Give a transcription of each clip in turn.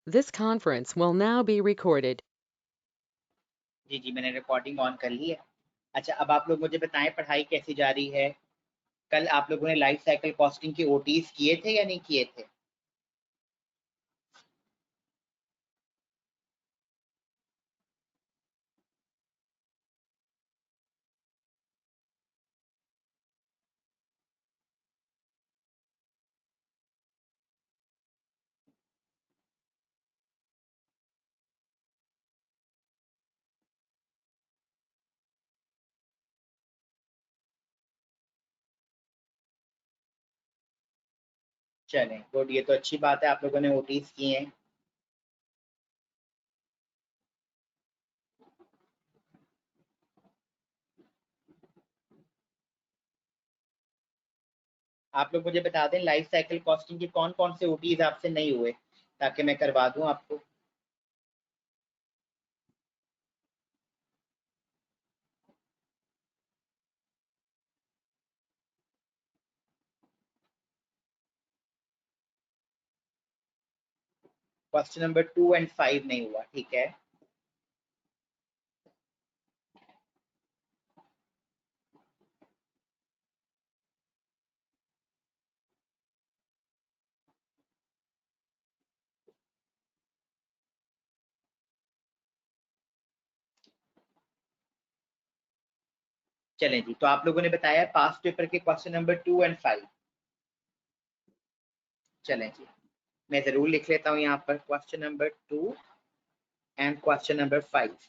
This conference will now be recorded. जी जी, मैंने recording on कर ली है। अच्छा, अब आप लोग मुझे बताएं पढ़ाई कैसी जा रही है। कल आप लोगों ने लाइफ साइकिल कॉस्टिंग के ओटीज किए थे या नहीं किए थे? चलें गुड, ये तो अच्छी बात है, आप लोगों ने ओटीज किए हैं। आप लोग मुझे बता दें लाइफ साइकिल कॉस्टिंग के कौन कौन से ओटीज आपसे नहीं हुए, ताकि मैं करवा दूं आपको। क्वेश्चन नंबर 2 और 5 नहीं हुआ, ठीक है। चलें जी, तो आप लोगों ने बताया पास्ट पेपर के क्वेश्चन नंबर 2 और 5। चलें जी, मैं जरूर लिख लेता हूँ यहाँ पर क्वेश्चन नंबर 2 और क्वेश्चन नंबर 5।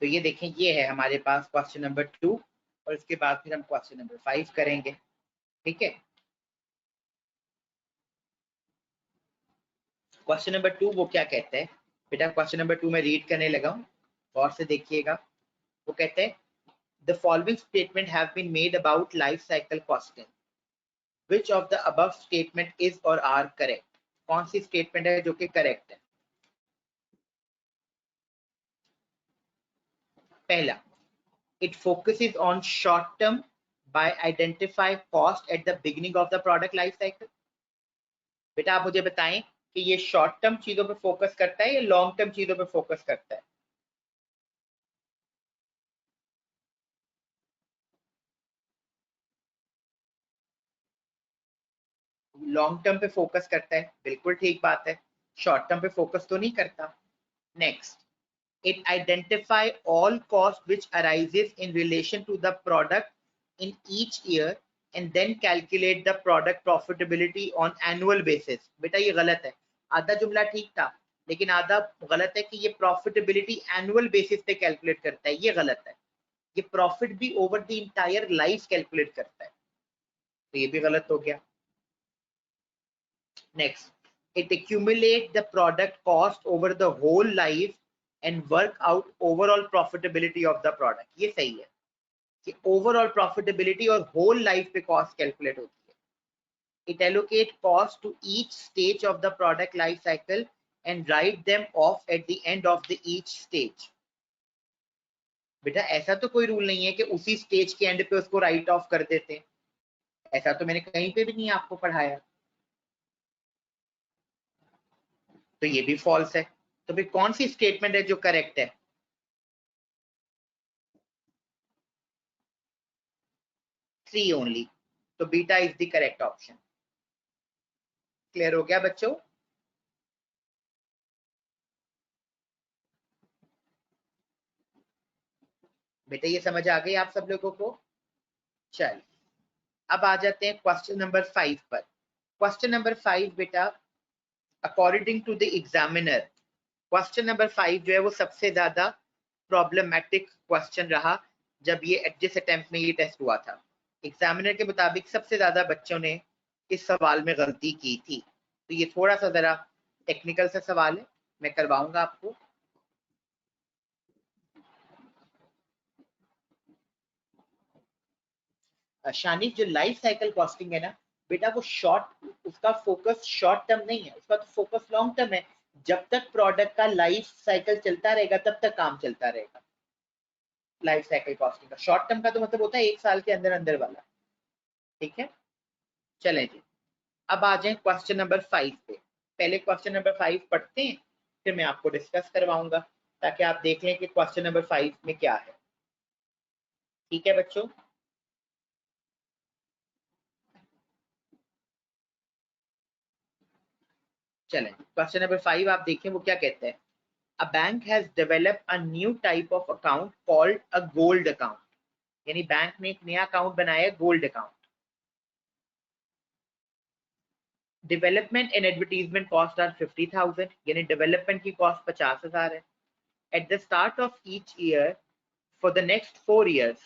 तो ये देखें, ये है हमारे पास क्वेश्चन नंबर 2, और इसके बाद फिर हम क्वेश्चन नंबर 5 करेंगे, ठीक है। क्वेश्चन नंबर 2 वो क्या कहते हैं बेटा? क्वेश्चन नंबर 2 में रीड करने लगा हूँ, गौर से देखिएगा। वो कहते हैं the following statement have been made about life cycle costing, which of the above statement is और आर करेक्ट? कौन सी स्टेटमेंट है जो कि करेक्ट है? पहला, it focuses on short term by identify cost at the beginning of the product life cycle। बेटा आप मुझे बताएं कि ये शॉर्ट टर्म चीजों पे फोकस करता है या लॉन्ग टर्म चीजों पे फोकस करता है? लॉन्ग टर्म पे फोकस करता है, बिल्कुल ठीक बात है। शॉर्ट टर्म पे फोकस तो नहीं करता। Next, it identify all cost which arises in relation to the product in each year and then calculate the product profitability on annual basis। बेटा ये गलत है, आधा जुमला ठीक था लेकिन आधा गलत है कि ये प्रॉफिटेबिलिटी एनुअल बेसिस पे कैलकुलेट करता है, ये गलत है। ये प्रॉफिट भी over the entire life calculate करता है, तो ये भी गलत हो गया। Next, it accumulate the product cost over the whole life and work out overall profitability of the product। ये सही है कि ओवरऑल प्रॉफिटेबिलिटी और होल लाइफ पे कॉस्ट कैलकुलेट होती है। It allocate cost to each stage of the product life cycle and write them off at the end of the each stage। बेटा ऐसा तो कोई रूल नहीं है कि उसी स्टेज के एंड पे उसको राइट ऑफ कर देते हैं, ऐसा तो मैंने कहीं पे भी नहीं आपको पढ़ाया, तो ये भी फॉल्स है। तो फिर कौन सी स्टेटमेंट है जो करेक्ट है? 3 ओनली, तो beta is the correct option. Clear हो गया बच्चों? बेटा ये समझ आ गई आप सब लोगों को? चल, अब आ जाते हैं क्वेश्चन नंबर 5 पर। क्वेश्चन नंबर 5 बेटा, according to the examiner, question number 5 जो है वो सबसे ज्यादा प्रॉब्लमेटिक क्वेश्चन रहा जब ये जिस अटेम्प्ट में ये टेस्ट हुआ था। एग्जामिनर के मुताबिक सबसे ज्यादा बच्चों ने इस सवाल में गलती की थी, तो ये थोड़ा सा जरा टेक्निकल सा सवाल है, मैं करवाऊंगा आपको। शानिश, जो लाइफ साइकिल कॉस्टिंग है ना बेटा, वो शॉर्ट, उसका फोकस शॉर्ट टर्म नहीं है, उसका तो फोकस लॉन्ग टर्म है। जब तक प्रोडक्ट का लाइफ साइकिल चलता रहेगा तब तक काम चलता रहेगा। लाइफ साइकिल कॉस्टिंग का शॉर्ट टर्म का तो मतलब होता है 1 साल के अंदर अंदर वाला, ठीक है। चलें जी, अब आ जाए क्वेश्चन नंबर 5 पे। पहले क्वेश्चन नंबर 5 पढ़ते हैं, फिर मैं आपको डिस्कस करवाऊंगा ताकि आप देख लें कि क्वेश्चन नंबर 5 में क्या है। ठीक है बच्चों, चलें क्वेश्चन नंबर 5 आप देखें वो क्या कहते हैं। A bank has developed a new type of account called a gold account, यानी बैंक ने एक नया अकाउंट बनाया है gold account. Development and advertisement cost are 50,000, यानी डेवलपमेंट की कॉस्ट 50,000 है। At the start of each year for the next 4 years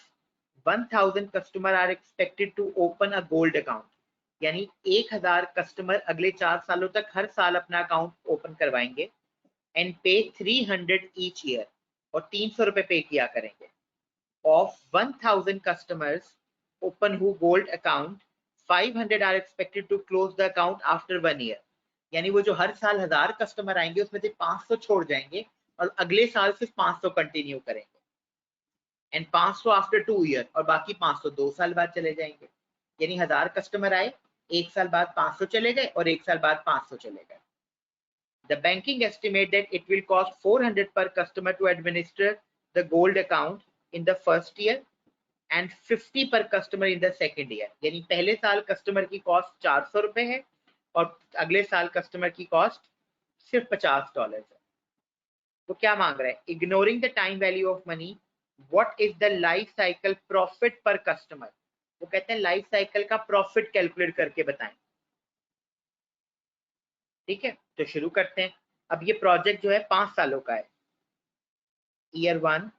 1,000 customer are expected to open a gold account, यानी 1,000 कस्टमर अगले 4 सालों तक हर साल अपना अकाउंट ओपन करवाएंगे। एंड पे 300 ईच ईयर, और 300 रुपए पे किया करेंगे। Of 1,000 customers open who gold account 500 are expected to close the account after 1 year, यानी वो जो हर साल 1,000 कस्टमर आएंगे उसमें से 500 छोड़ जाएंगे और अगले साल सिर्फ 500 कंटिन्यू करेंगे। एंड 500 आफ्टर 2 year, और बाकी 500 2 साल बाद चले जाएंगे। यानी 1,000 कस्टमर आए, 1 साल बाद 500 चले गए और 1 साल बाद 500 चले गए। The banking estimate that it will cost 400 per customer to administer the gold account in the first year and 50 per customer in the second year, यानी पहले साल कस्टमर की कॉस्ट 400 रुपए है और अगले साल कस्टमर की कॉस्ट सिर्फ $50 है। वो क्या मांग रहा है, ignoring the time value of money what is the life cycle profit पर कस्टमर, वो कहते हैं लाइफ साइकिल का प्रॉफिट कैलकुलेट करके बताएं। ठीक है, तो शुरू करते हैं। अब ये प्रोजेक्ट जो है 5 सालों का है। Year 1,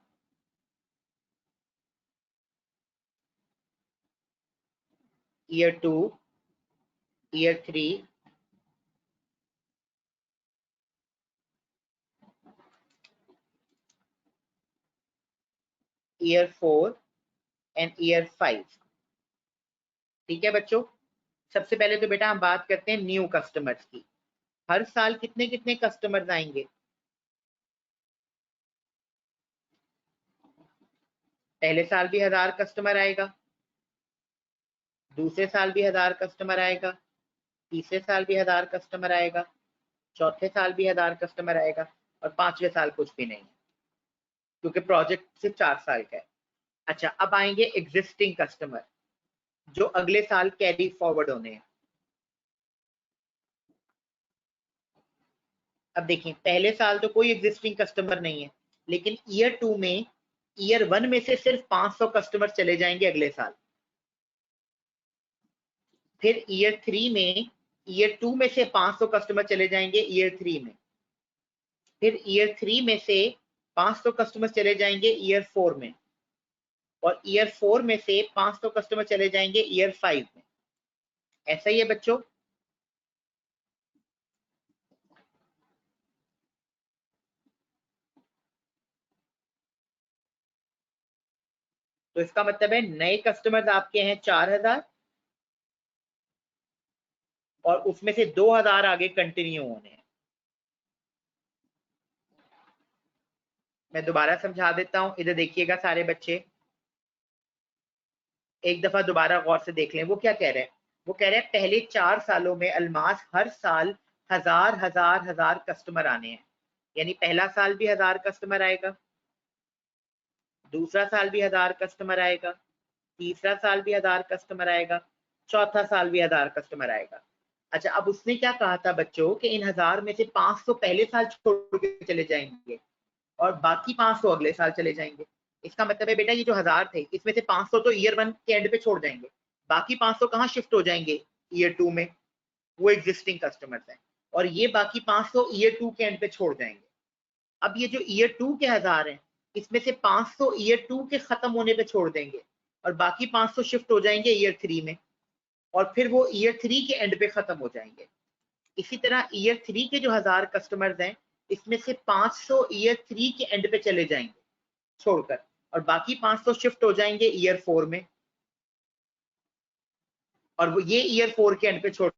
year 2, year 3, year 4 and year 5। ठीक है बच्चों, सबसे पहले तो बेटा हम बात करते हैं न्यू कस्टमर्स की। हर साल कितने कितने कस्टमर्स आएंगे, पहले साल भी 1,000 कस्टमर आएगा, दूसरे साल भी 1,000 कस्टमर आएगा, तीसरे साल भी 1,000 कस्टमर आएगा, चौथे साल भी 1,000 कस्टमर आएगा और 5वें साल कुछ भी नहीं, क्योंकि प्रोजेक्ट सिर्फ 4 साल का है। अच्छा, अब आएंगे एग्जिस्टिंग कस्टमर जो अगले साल कैरी फॉरवर्ड होने हैं। अब देखिए पहले साल तो कोई एग्जिस्टिंग कस्टमर नहीं है, लेकिन ईयर 2 में ईयर 1 में से सिर्फ 500 कस्टमर चले जाएंगे अगले साल। फिर ईयर 3 में ईयर 2 में से 500 कस्टमर चले जाएंगे ईयर 3 में। फिर ईयर 3 में से 500 कस्टमर चले जाएंगे ईयर 4 में, और ईयर 4 में से 500 कस्टमर चले जाएंगे ईयर 5 में। ऐसा ही है बच्चों। तो इसका मतलब है नए कस्टमर्स आपके हैं 4,000 और उसमें से 2,000 आगे कंटिन्यू होने हैं। मैं दोबारा समझा देता हूं, इधर देखिएगा सारे बच्चे, एक दफा दोबारा गौर से देख लें। वो क्या कह रहे हैं, वो कह रहे हैं पहले 4 सालों में अलमास हर साल 1,000 कस्टमर आने हैं, यानी पहला साल भी 1,000 कस्टमर आएगा, दूसरा साल भी 1,000 कस्टमर आएगा, तीसरा साल भी 1,000 कस्टमर आएगा, चौथा साल भी 1,000 कस्टमर आएगा। अच्छा, अब उसने क्या कहा था बच्चों कि इन 1,000 में से 500 पहले साल छोड़ के चले जाएंगे और बाकी 500 अगले साल चले जाएंगे। इसका मतलब है बेटा ये जो 1,000 थे इसमें से 500 तो ईयर 1 के एंड पे छोड़ जाएंगे, बाकी 500 कहाँ शिफ्ट हो जाएंगे, ईयर 2 में, वो एग्जिस्टिंग कस्टमर्स हैं, और ये बाकी 500 ईयर 2 के एंड पे छोड़ जाएंगे। अब ये जो ईयर 2 के 1,000 हैं इसमें से 500 ईयर 2 के खत्म होने पे छोड़ देंगे और बाकी 500 शिफ्ट हो जाएंगे ईयर 3 में, और फिर वो ईयर 3 के एंड पे खत्म हो जाएंगे। इसी तरह ईयर 3 के जो 1,000 कस्टमर्स हैं इसमें से 500 ईयर 3 के एंड पे चले जाएंगे छोड़कर, और बाकी 500 शिफ्ट हो जाएंगे ईयर 4 में, और वो ये ईयर 4 के एंड पे छोड़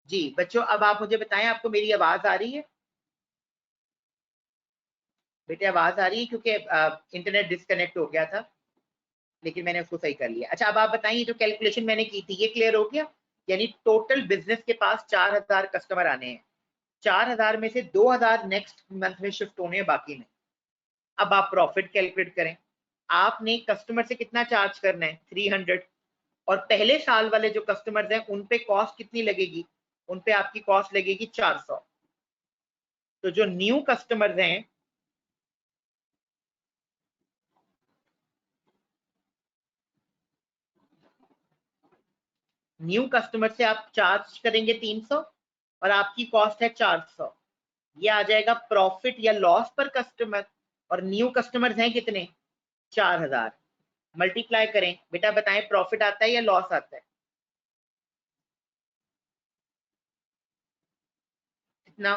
जी बच्चों, अब आप मुझे बताएं, आपको मेरी आवाज आ रही है? बेटे आवाज आ रही है? क्योंकि इंटरनेट डिस्कनेक्ट हो गया था, लेकिन मैंने उसको सही कर लिया। अच्छा, अब आप बताइए, जो कैलकुलेशन मैंने की थी ये क्लियर हो गया? यानी टोटल बिजनेस के पास 4000 कस्टमर आने हैं, 4000 में से 2000 नेक्स्ट मंथ में शिफ्ट होने हैं, बाकी नहीं। अब आप प्रॉफिट कैलकुलेट करें। आपने कस्टमर से कितना चार्ज करना है? 300। और पहले साल वाले जो कस्टमर्स हैं उन पे कॉस्ट कितनी लगेगी? उन पे आपकी कॉस्ट लगेगी 400। तो जो न्यू कस्टमर्स हैं, न्यू कस्टमर से आप चार्ज करेंगे 300 और आपकी कॉस्ट है 400। ये आ जाएगा प्रॉफिट या लॉस पर कस्टमर। और न्यू कस्टमर्स हैं कितने? 4000। मल्टीप्लाई करें। बेटा बताएं, प्रॉफिट आता है या लॉस आता है? कितना?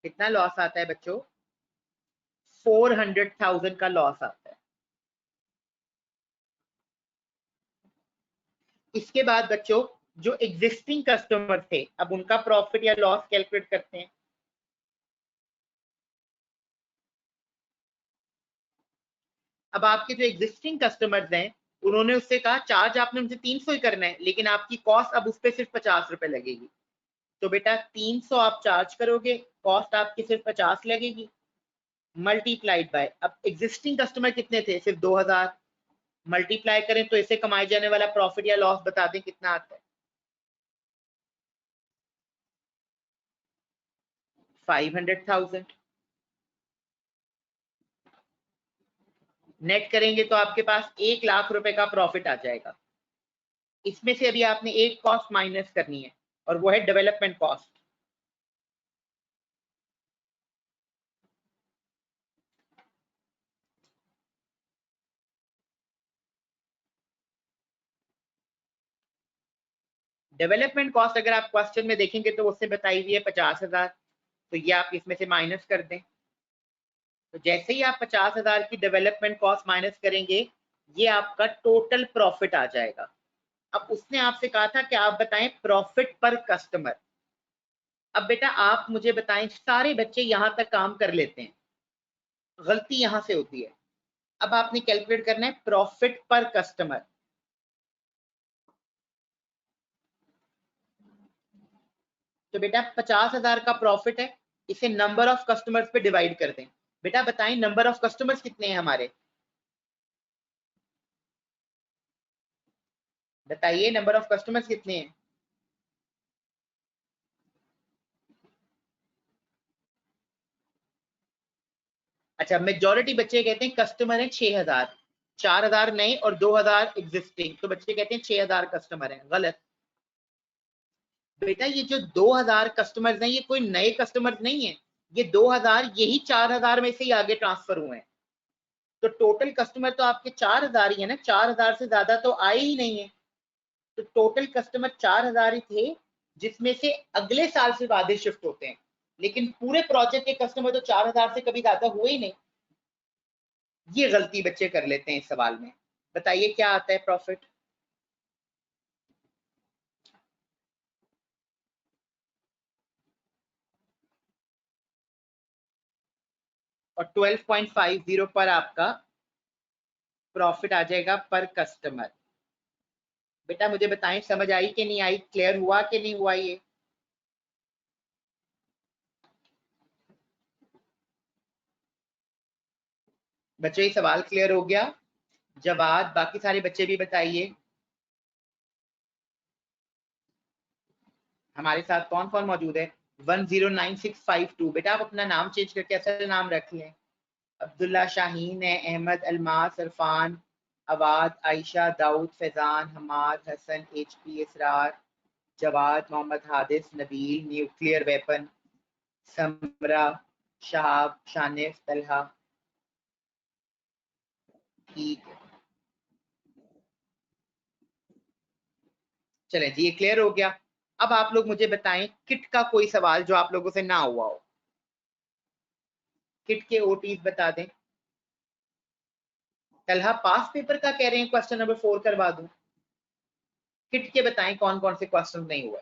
कितना लॉस आता है बच्चों? 400,000 का लॉस आता है। इसके बाद बच्चों, जो एग्जिस्टिंग कस्टमर थे, अब उनका प्रॉफिट या लॉस कैलकुलेट करते हैं। अब आपके जो एग्जिस्टिंग कस्टमर्स हैं, उन्होंने उससे कहा चार्ज आपने उनसे 300 ही करना है, लेकिन आपकी कॉस्ट अब उस पर सिर्फ 50 रुपए लगेगी। तो बेटा 300 आप चार्ज करोगे, कॉस्ट आपकी सिर्फ 50 लगेगी, मल्टीप्लाइड बाय, अब एग्जिस्टिंग कस्टमर कितने थे? सिर्फ 2000। मल्टीप्लाई करें तो इसे कमाए जाने वाला प्रॉफिट या लॉस बता दें कितना आता है? 500,000। नेट करेंगे तो आपके पास 1,00,000 रुपए का प्रॉफिट आ जाएगा। इसमें से अभी आपने एक कॉस्ट माइनस करनी है, और वो है डेवलपमेंट कॉस्ट। डेवलपमेंट कॉस्ट अगर आप क्वेश्चन में देखेंगे तो उससे बताई हुई है 50,000। तो ये आप इसमें से माइनस कर दें। तो जैसे ही आप 50,000 की डेवलपमेंट कॉस्ट माइनस करेंगे, ये आपका टोटल प्रॉफिट आ जाएगा। अब उसने आपसे कहा था कि आप बताएं प्रॉफिट पर कस्टमर। अब बेटा आप मुझे बताएं, सारे बच्चे यहां तक काम कर लेते हैं, गलती यहां से होती है। अब आपने कैलकुलेट करना है प्रॉफिट पर कस्टमर। तो बेटा 50,000 का प्रॉफिट है, इसे नंबर ऑफ कस्टमर्स पे डिवाइड कर दें। बेटा बताएं नंबर ऑफ कस्टमर्स कितने हैं हमारे? बताइए नंबर ऑफ कस्टमर्स कितने हैं? अच्छा, मेजॉरिटी बच्चे कहते हैं कस्टमर है 6,000, 4,000 नए और 2,000 एग्जिस्टिंग, तो बच्चे कहते हैं 6,000 कस्टमर है। गलत। बेटा ये जो 2,000 कस्टमर्स हैं, ये कोई नए कस्टमर्स नहीं है, ये 2,000 यही 4,000 में से ही आगे ट्रांसफर हुए हैं। तो टोटल कस्टमर तो आपके 4,000 ही है ना, 4,000 से ज्यादा तो आए ही नहीं है। तो टोटल कस्टमर 4,000 ही थे, जिसमें से अगले साल से वादे शिफ्ट होते हैं, लेकिन पूरे प्रोजेक्ट के कस्टमर तो 4,000 से कभी ज्यादा हुए ही नहीं। ये गलती बच्चे कर लेते हैं इस सवाल में। बताइए क्या आता है प्रॉफिट? और 12.50 पर आपका प्रॉफिट आ जाएगा पर कस्टमर। बेटा मुझे बताएं समझ आई कि नहीं आई, क्लियर हुआ कि नहीं हुआ ये? बच्चों ये सवाल क्लियर हो गया? जवाब बाकी सारे बच्चे भी बताइए। हमारे साथ कौन कौन मौजूद है? 109652। बेटा आप अपना नाम चेंज करके असल नाम रख लें। अब्दुल्ला, शाहीन है, अहमद, अलमास, इरफान, अवाद, आयशा, दाऊद, फैजान, हमाद, हसन, HP, इसरार, जवाद, मोहम्मद हादिस, नबील, न्यूक्लियर वेपन, समरा, शहाब, शानिफ, तलहा। ठीक है, चलें जी, ये क्लियर हो गया। अब आप लोग मुझे बताएं किट का कोई सवाल जो आप लोगों से ना हुआ हो। किट के OTs बता दें। तलहा पास पेपर का कह रहे हैं क्वेश्चन नंबर 4 करवा दूं? किट के बताएं कौन कौन से क्वेश्चन नहीं हुए।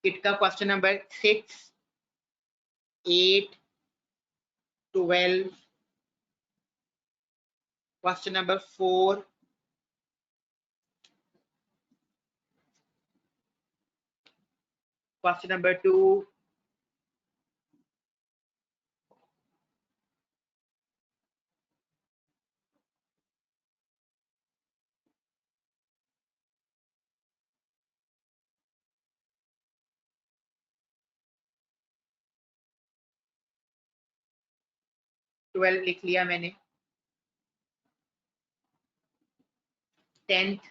किट का question number 6, 8, 12, question number 4, question number 2, twelve लिख लिया मैंने, 10th,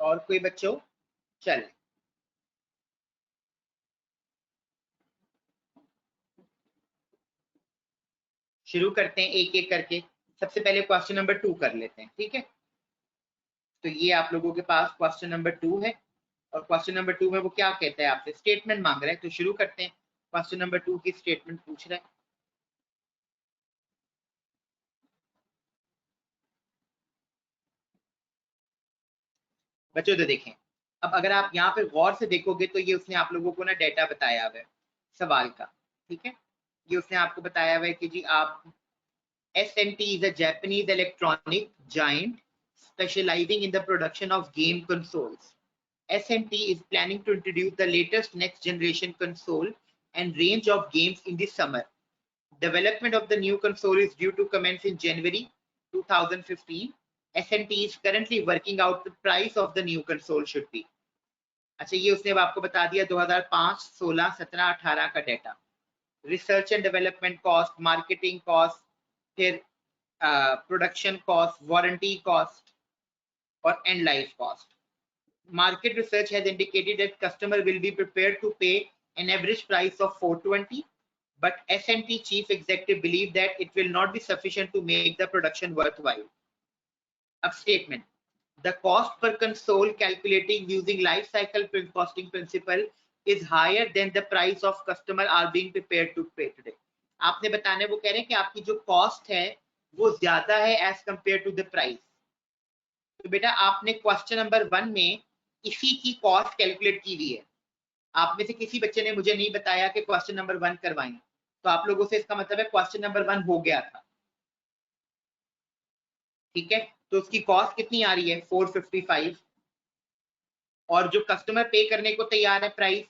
और कोई बच्चों? चल शुरू करते हैं एक एक करके। सबसे पहले क्वेश्चन नंबर 2 कर लेते हैं, ठीक है। तो ये आप लोगों के पास क्वेश्चन नंबर 2 है, और क्वेश्चन नंबर 2 में वो क्या कहता है, आपसे स्टेटमेंट मांग रहा है। तो शुरू करते हैं। क्वेश्चन नंबर 2 की स्टेटमेंट पूछ रहा है। बच्चों तो देखें, अब अगर आप यहाँ पे गौर से देखोगे तो ये उसने आप लोगों को ना डाटा बताया हुआ है सवाल का, ठीक है। ये उसने आपको बताया हुआ है कि जी आप SMT is a Japanese electronic giant specializing in the production of game consoles. SMT is planning to introduce the latest next generation console and range of games in the summer. Development of the new console is due to commence in January 2015. SMT is currently working out the price of the new console should be. अच्छा, ये उसने अब आपको बता दिया 2005, 16, 17, 18 का data. Research and development cost, marketing cost, फिर production cost, warranty cost और and life cost. Market research has indicated that customer will be prepared to pay an average price of 420, but SMT chief executive believe that it will not be sufficient to make the production worthwhile. Ab statement: the cost per console calculating using life cycle costing principle is higher than the price of customer are being prepared to pay today. आपने बताने वो कह रहे हैं कि आपकी जो cost है वो ज्यादा है as compare to the price. तो बेटा आपने क्वेश्चन नंबर 1 में इसी की कॉस्ट कैलकुलेट की हुई है। आप में से किसी बच्चे ने मुझे नहीं बताया कि क्वेश्चन नंबर 1 करवाएं, तो आप लोगों से इसका मतलब है क्वेश्चन नंबर 1 हो गया था, ठीक है। तो उसकी कॉस्ट कितनी आ रही है 455, और जो कस्टमर पे करने को तैयार है प्राइस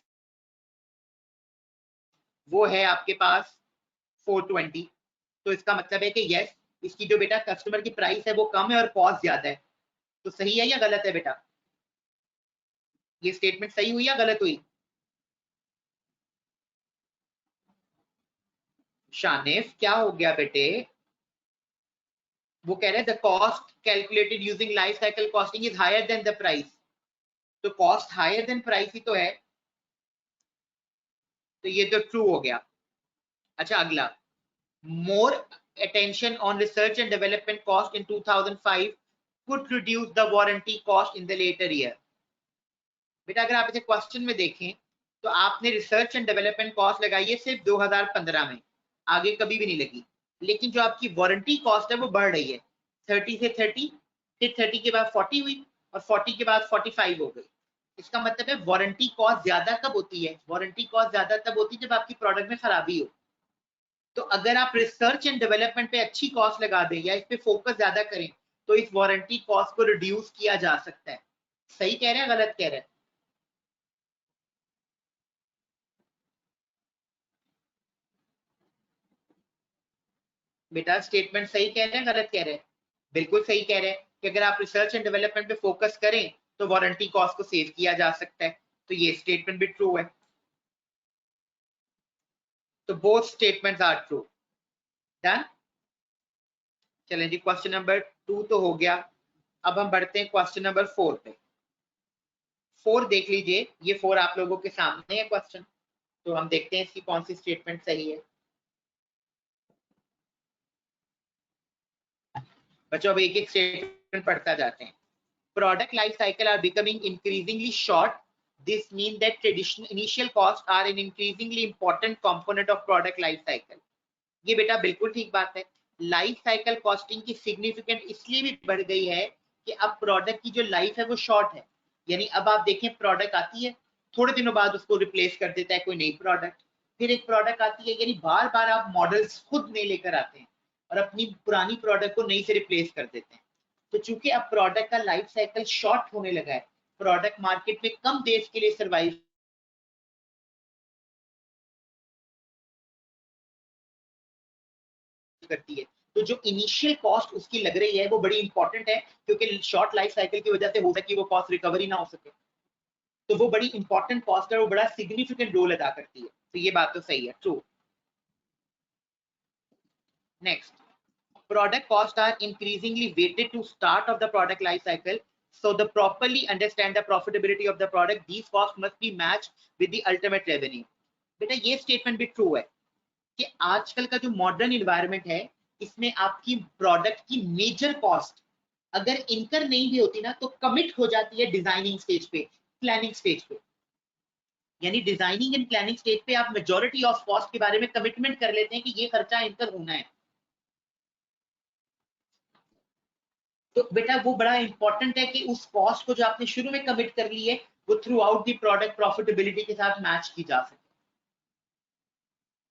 वो है आपके पास 420। तो इसका मतलब है कि यस, इसकी जो बेटा कस्टमर की प्राइस है वो कम है और कॉस्ट ज्यादा है। तो सही है या गलत है बेटा? ये स्टेटमेंट सही हुई या गलत हुई? शानिफ क्या हो गया बेटे? वो कह रहे हैं the cost calculated using life cycle costing is higher than the price. तो कॉस्ट हायर देन प्राइस ही तो है, तो ये तो ट्रू हो गया। अच्छा अगला, मोर attention on research and development cost in 2005 could reduce the warranty cost in the later year. बेटा अगर आप इसे क्वेश्चन में देखें तो आपने रिसर्च एंड डेवलपमेंट कॉस्ट लगाई है सिर्फ 2015 में, आगे कभी भी नहीं लगी। लेकिन जो आपकी वारंटी कॉस्ट है वो बढ़ रही है, 30 से 30, फिर 30 के बाद 40 हुई और 40 के बाद 45 हो गई। इसका मतलब है वारंटी कॉस्ट ज्यादा कब होती है? वारंटी कॉस्ट ज्यादा तब होती है जब आपकी प्रोडक्ट में खराबी हो। तो अगर आप रिसर्च एंड डेवलपमेंट पे अच्छी कॉस्ट लगा दें या इस पे फोकस ज्यादा करें तो इस वारंटी कॉस्ट को रिड्यूस किया जा सकता है। सही कह रहे हैं गलत कह रहे हैं? बेटा स्टेटमेंट सही कह रहे हैं गलत कह रहे हैं? बिल्कुल सही कह रहे हैं कि अगर आप रिसर्च एंड डेवलपमेंट पे फोकस करें तो वारंटी कॉस्ट को सेव किया जा सकता है। तो ये स्टेटमेंट भी ट्रू है। तो both statements are true. Done. चलें जी, क्वेश्चन नंबर 2 तो हो गया। अब हम बढ़ते हैं क्वेश्चन नंबर 4 पे। 4 देख लीजिए, ये 4 आप लोगों के सामने है क्वेश्चन, तो हम देखते हैं इसकी कौन सी स्टेटमेंट सही है। बच्चों अब एक एक स्टेटमेंट पढ़ता जाते हैं। Product life cycle are becoming increasingly short. This means that traditional initial costs are an increasingly important component of product life cycle. ये बेटा बिल्कुल ठीक बात है। लाइफ साइकिल कॉस्टिंग की सिग्निफिकेंट इसलिए भी बढ़ गई है कि अब प्रोडक्ट की जो लाइफ है वो शॉर्ट है। यानी अब आप देखें प्रोडक्ट आती है, थोड़े दिनों बाद उसको रिप्लेस कर देता है कोई नई प्रोडक्ट, फिर एक प्रोडक्ट आती है, यानी बार बार आप मॉडल्स खुद नए लेकर आते हैं और अपनी पुरानी प्रोडक्ट को नई से रिप्लेस कर देते हैं। तो चूंकि अब प्रोडक्ट का लाइफ साइकिल शॉर्ट होने लगा है, प्रोडक्ट मार्केट में कम देर के लिए सर्वाइव करती है, तो जो इनिशियल कॉस्ट उसकी लग रही है वो बड़ी इंपॉर्टेंट है, क्योंकि शॉर्ट लाइफ साइकिल की वजह से हो सकता है कि वो कॉस्ट रिकवरी ना हो सके, तो वो बड़ी इंपॉर्टेंट कॉस्ट है, वो बड़ा सिग्निफिकेंट रोल अदा करती है। तो ये बात तो सही है, true. Next, product costs are increasingly weighted to start of the product life cycle. So to properly understand the profitability of the product, these costs must be matched with the ultimate revenue. बेटा ये statement भी true है कि आजकल का जो modern environment है, इसमें आपकी प्रोडक्ट की मेजर कॉस्ट अगर इनकर नहीं भी होती ना, तो कमिट हो जाती है डिजाइनिंग स्टेज पे, प्लानिंग स्टेज पे। यानी डिजाइनिंग एंड प्लानिंग स्टेज पे आप मेजॉरिटी ऑफ कॉस्ट के बारे में कमिटमेंट कर लेते हैं कि ये खर्चा इनकर होना है। तो बेटा वो बड़ा इंपॉर्टेंट है कि उस कॉस्ट को जो आपने शुरू में कमिट कर ली है, वो through out the product profitability के साथ मैच की जा सके।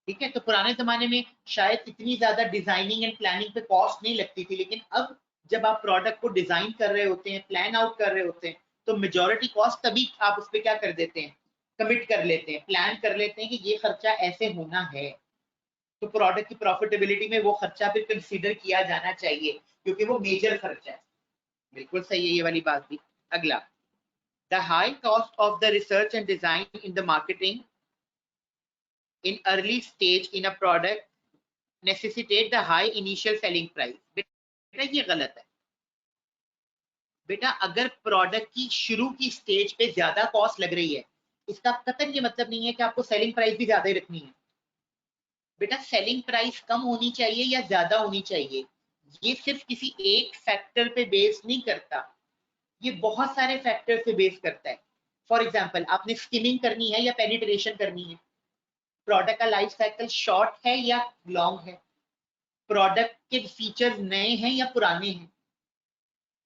ठीक है, तो पुराने जमाने में शायद इतनी ज्यादा डिजाइनिंग एंड प्लानिंग पे कॉस्ट नहीं लगती थी, लेकिन अब जब आप प्रोडक्ट को डिजाइन कर रहे होते हैं, प्लान आउट कर रहे होते हैं, तो मेजोरिटी कॉस्ट तभी आप उस पर क्या कर देते हैं, कमिट कर लेते हैं, प्लान कर लेते हैं कि ये खर्चा ऐसे होना है। तो प्रोडक्ट की प्रॉफिटेबिलिटी में वो खर्चा फिर कंसीडर किया जाना चाहिए, क्योंकि वो मेजर खर्चा है। बिल्कुल सही है ये वाली बात भी। अगला, the high cost of the research and design in the marketing in early stage in a product necessitate the high initial selling price. बेटा ये गलत है। बेटा अगर प्रोडक्ट की शुरू की स्टेज पे ज्यादा कॉस्ट लग रही है, इसका कतई ये मतलब नहीं है कि आपको सेलिंग प्राइस भी ज्यादा ही रखनी है। बेटा सेलिंग प्राइस कम होनी चाहिए या ज्यादा होनी चाहिए, ये सिर्फ किसी एक फैक्टर पे बेस नहीं करता, ये बहुत सारे फैक्टर से बेस करता है। फॉर एग्जाम्पल, आपने स्किमिंग करनी है या पेनिट्रेशन करनी है, प्रोडक्ट का लाइफ साइकिल शॉर्ट है या लॉन्ग है, प्रोडक्ट के फीचर्स नए हैं या पुराने हैं,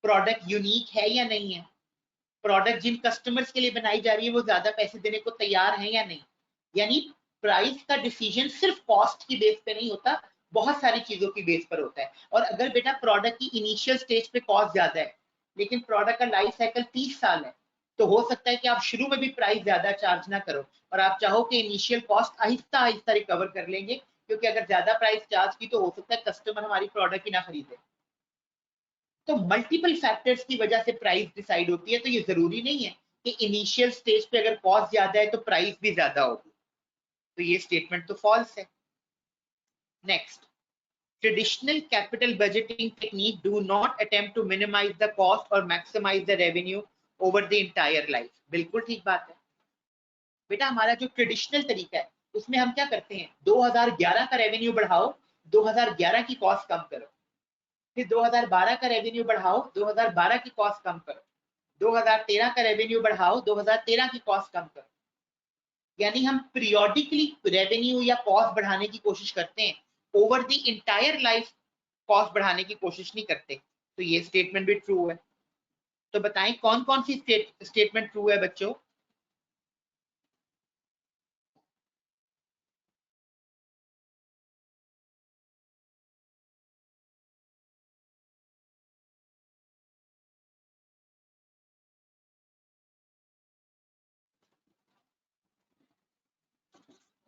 प्रोडक्ट यूनिक है या नहीं है, प्रोडक्ट जिन कस्टमर्स के लिए बनाई जा रही है वो ज्यादा पैसे देने को तैयार हैं या नहीं। यानी प्राइस का डिसीजन सिर्फ कॉस्ट की बेस पे नहीं होता, बहुत सारी चीजों की बेस पर होता है। और अगर बेटा प्रोडक्ट की इनिशियल स्टेज पे कॉस्ट ज्यादा है, लेकिन प्रोडक्ट का लाइफ साइकिल 30 साल है, तो हो सकता है कि आप शुरू में भी प्राइस ज्यादा चार्ज ना करो और आप चाहो कि initial cost Aahista Aahista recover कर लेंगे, क्योंकि अगर ज्यादा प्राइस चार्ज की तो हो सकता है कस्टमर हमारी प्रोडक्ट ही ना खरीदे। तो मल्टीपल फैक्टर्स की वजह से प्राइस डिसाइड होती है, तो ये जरूरी नहीं है कि इनिशियल स्टेज पे अगर कॉस्ट ज्यादा है तो प्राइस भी ज्यादा होगी। तो ये स्टेटमेंट तो फॉल्स है। Next, traditional capital budgeting technique do not attempt to minimize the cost or maximize the revenue over the entire life. बिल्कुल ठीक बात है। बेटा हमारा जो ट्रेडिशनल तरीका है उसमें हम क्या करते हैं, 2011 का रेवेन्यू बढ़ाओ, 2011 की कॉस्ट कम करो, फिर 2012 का रेवेन्यू बढ़ाओ, 2012 की कॉस्ट कम करो, 2013 का रेवेन्यू बढ़ाओ, 2013 की कॉस्ट कम करो। यानी हम पीरियोडिकली रेवेन्यू या कॉस्ट बढ़ाने की कोशिश करते हैं, over the entire life cost बढ़ाने की कोशिश नहीं करते। तो ये स्टेटमेंट भी ट्रू है। तो बताएं कौन कौन सी स्टेटमेंट ट्रू है बच्चों।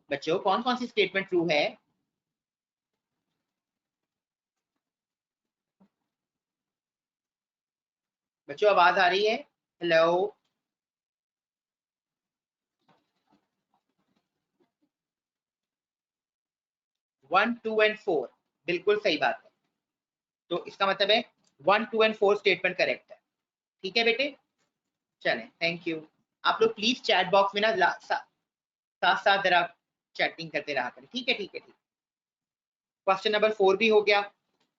बच्चों कौन कौन सी स्टेटमेंट ट्रू है। बच्चों आवाज आ रही है, हेलो। 1, 2 एंड 4 बिल्कुल सही बात है। तो इसका मतलब है 1, 2 एंड 4 स्टेटमेंट करेक्ट है। ठीक है बेटे, चलें, थैंक यू। आप लोग प्लीज चैट बॉक्स में ना साथ साथ जरा चैटिंग करते रहा करें, ठीक है ठीक है ठीक। क्वेश्चन नंबर 4 भी हो गया।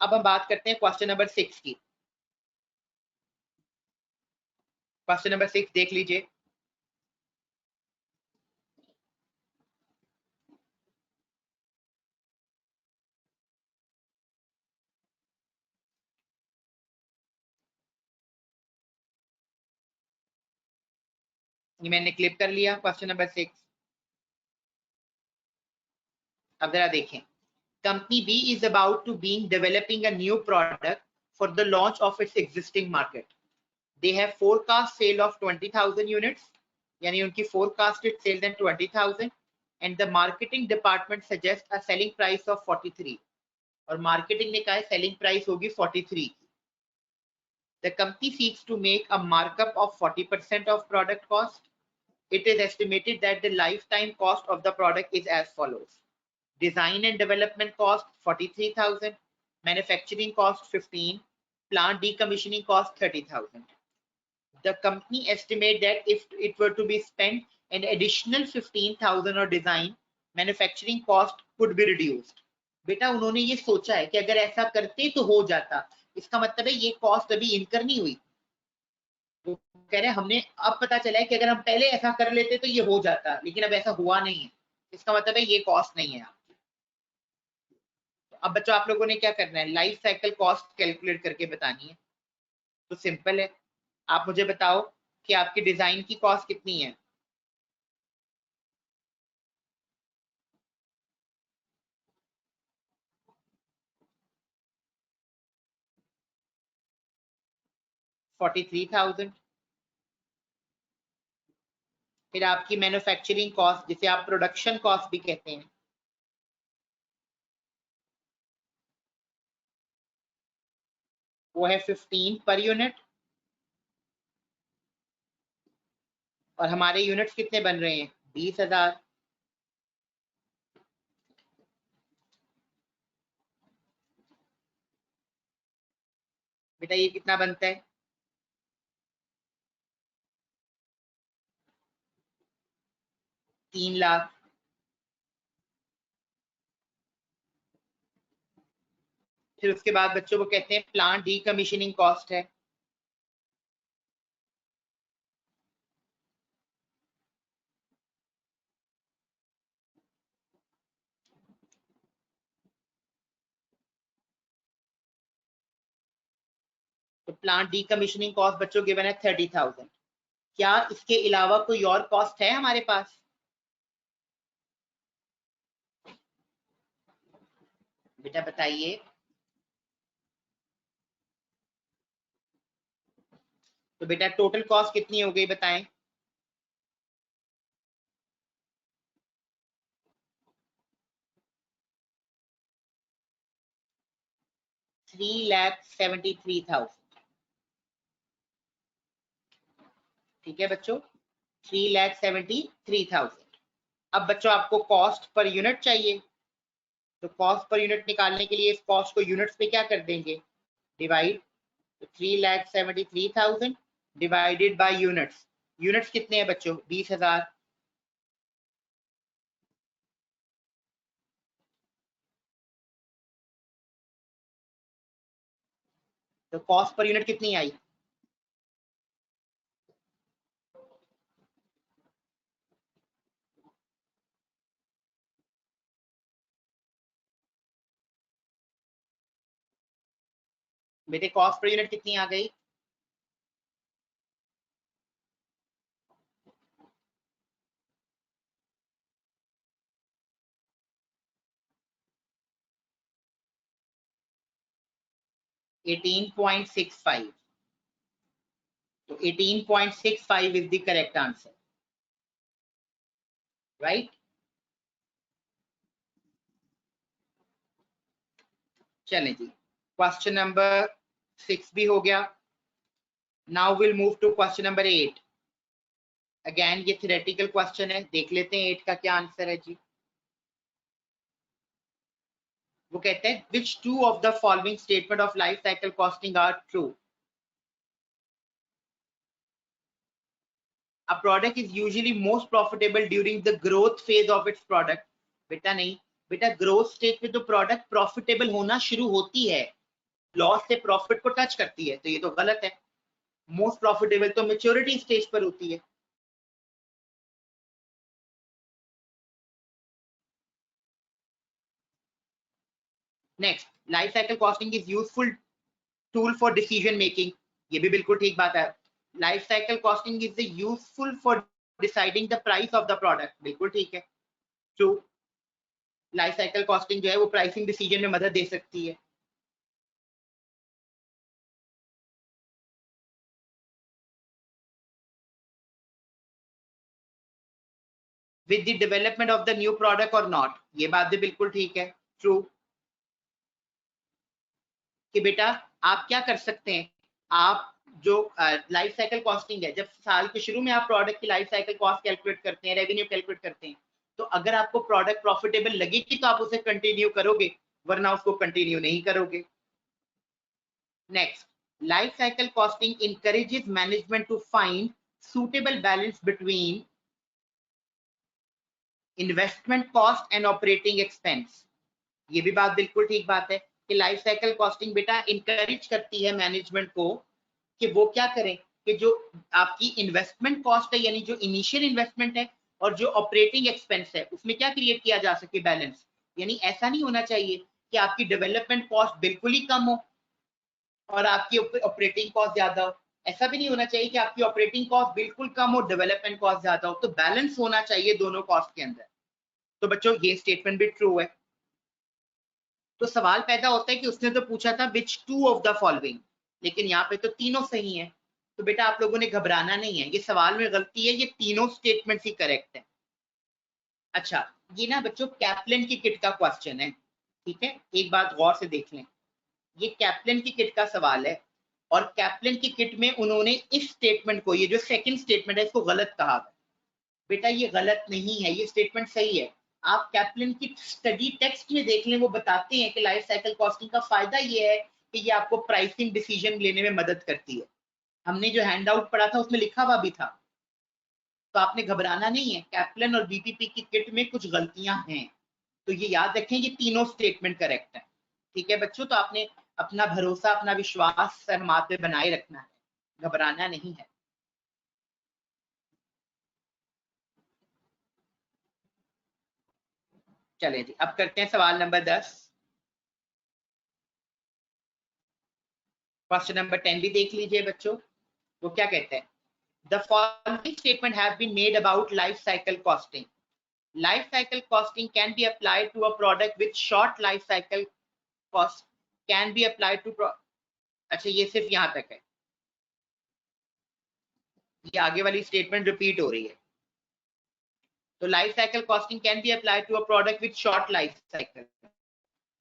अब हम बात करते हैं क्वेश्चन नंबर 6 की। क्वेश्चन नंबर 6 देख लीजिए। ये मैंने क्लिप कर लिया क्वेश्चन नंबर 6। अब जरा देखें। Company B is about to being developing a new product for the launch of its existing market. They have forecast sale of 20,000 units, यानी उनकी forecasted sale then 20,000, and the marketing department suggest a selling price of 43, और marketing ने कहा है selling price होगी 43 की। The company seeks to make a markup of 40% of product cost. It is estimated that the lifetime cost of the product is as follows: design and development cost 43,000, manufacturing cost 15, plant decommissioning cost 30,000. The company estimate that if it were to be spent an additional 15,000 on design, manufacturing cost could be reduced. बेटा उन्होंने ये सोचा है कि अगर ऐसा करते तो हो जाता, इसका मतलब है ये कॉस्ट अभी इनकर नहीं हुई। वो कह रहे हैं हमने अब पता चला है कि अगर हम पहले ऐसा कर लेते तो ये हो जाता, लेकिन अब ऐसा हुआ नहीं है, इसका मतलब है ये कॉस्ट नहीं है। अब बच्चों आप लोगों ने क्या करना है, लाइफ साइकिल कॉस्ट कैलकुलेट करके बतानी है। तो सिंपल है, आप मुझे बताओ कि आपकी डिजाइन की कॉस्ट कितनी है। $43,000। फिर आपकी मैन्युफैक्चरिंग कॉस्ट, जिसे आप प्रोडक्शन कॉस्ट भी कहते हैं, वो है 15 पर यूनिट। और हमारे यूनिट्स कितने बन रहे हैं, 20,000। बेटा ये कितना बनता है, 3 लाख। फिर उसके बाद बच्चों को कहते हैं प्लांट डीकमीशनिंग कॉस्ट है, तो प्लांट डीकमीशनिंग कॉस्ट बच्चों गिवन है 30,000। क्या इसके अलावा कोई और कॉस्ट है हमारे पास, बेटा बताइए। तो बेटा टोटल कॉस्ट कितनी हो गई बताएं। 3,73,000। ठीक है बच्चों, 3,73,000। अब बच्चों आपको कॉस्ट पर यूनिट चाहिए, तो कॉस्ट पर यूनिट निकालने के लिए इस कॉस्ट को यूनिट्स पे क्या कर देंगे, डिवाइड। तो 3,73,000 डिवाइडेड बाय यूनिट्स। यूनिट्स कितने हैं बच्चों, 20,000। तो कॉस्ट पर यूनिट कितनी आई, बेटे कॉस्ट पर यूनिट कितनी आ गई, 18.65। तो 18.65 is the correct answer, right? चलें जी, क्वेश्चन नंबर 6 भी हो गया। Now will move to question number 8। Again ये थ्योरेटिकल क्वेश्चन है, देख लेते हैं 8 का क्या आंसर है जी। वो कहते हैं which two of the following statement of life cycle costing are true। A product is usually most profitable during the growth phase of its product. बेटा नहीं, बेटा ग्रोथ स्टेज पे तो प्रोडक्ट प्रॉफिटेबल होना शुरू होती है, लॉस से प्रॉफिट को टच करती है, तो ये तो गलत है। मोस्ट प्रॉफिटेबल तो मैच्योरिटी स्टेज पर होती है। Next, life cycle costing is useful tool for decision making. ये भी बिल्कुल ठीक बात है। Life cycle costing is useful for deciding the price of the product. बिल्कुल ठीक है, ट्रू। लाइफ साइकिल कॉस्टिंग जो है वो प्राइसिंग डिसीजन में मदद दे सकती है। With the development of the new product और नॉट, ये बात भी बिल्कुल ठीक है, ट्रू। कि बेटा आप क्या कर सकते हैं, आप जो लाइफ साइकिल कॉस्टिंग है, जब साल के शुरू में आप प्रोडक्ट की लाइफ साइकिल कॉस्ट कैलकुलेट करते हैं, रेवेन्यू कैलकुलेट करते हैं, तो अगर आपको प्रोडक्ट प्रॉफिटेबल लगेगी तो आप उसे कंटिन्यू करोगे, वरना उसको कंटिन्यू नहीं करोगे। Next, life cycle costing encourages management to find suitable balance between investment cost and operating expense. ये भी बात बिल्कुल ठीक बात है कि लाइफ साइकिल कॉस्टिंग बेटा इंकरेज करती है मैनेजमेंट को कि वो क्या करें कि जो आपकी इन्वेस्टमेंट कॉस्ट है, यानी जो इनिशियल इन्वेस्टमेंट है, और जो ऑपरेटिंग एक्सपेंस है, उसमें क्या क्रिएट किया जा सके, बैलेंस। यानी ऐसा नहीं होना चाहिए कि आपकी डेवलपमेंट कॉस्ट बिल्कुल ही कम हो और आपकी ऑपरेटिंग कॉस्ट ज्यादा हो। ऐसा भी नहीं होना चाहिए कि आपकी ऑपरेटिंग कॉस्ट बिल्कुल कम हो, डेवलपमेंट कॉस्ट ज्यादा हो। तो बैलेंस होना चाहिए दोनों कॉस्ट के अंदर। तो बच्चों ये स्टेटमेंट भी ट्रू है। तो सवाल पैदा होता है कि उसने तो पूछा था विच टू ऑफ द फॉलोइंग, लेकिन यहाँ पे तो तीनों सही हैं। तो बेटा आप लोगों ने घबराना नहीं है, ये सवाल में गलती है, ये तीनों स्टेटमेंट ही करेक्ट है। अच्छा, ये ना बच्चों कैप्लन की किट का क्वेश्चन है, ठीक है, एक बात गौर से देख लें। ये कैप्लन की किट का सवाल है, और कैप्लन की किट में उन्होंने इस स्टेटमेंट को, ये जो सेकंड स्टेटमेंट है, इसको गलत कहा। बेटा ये गलत नहीं है, ये स्टेटमेंट सही है। आप कैप्लन की स्टडी टेक्स्ट में देख लें, वो बताते हैं कि लाइफ साइकिल कॉस्टिंग का फायदा ये है कि ये आपको प्राइसिंग डिसीजन लेने में मदद करती है। हमने जो हैंड आउट पढ़ा था उसमें लिखा हुआ भी था, तो आपने घबराना नहीं है। कैप्लन और बीपीपी की किट में कुछ गलतियां हैं, तो ये याद रखें, ये तीनों स्टेटमेंट करेक्ट है। ठीक है बच्चों, तो आपने अपना भरोसा, अपना विश्वास सहमात पे बनाए रखना है, घबराना नहीं है। चले जी, अब करते हैं सवाल नंबर 10। क्वेश्चन नंबर 10 भी देख लीजिए बच्चों। वो क्या कहते हैं, the following statement have been made about life cycle costing. Life cycle costing can be applied to a product with short life cycle cost, can be applied to. अच्छा, ये सिर्फ यहां तक है, ये आगे वाली स्टेटमेंट रिपीट हो रही है। तो life cycle costing can be applied to a product with short life cycle,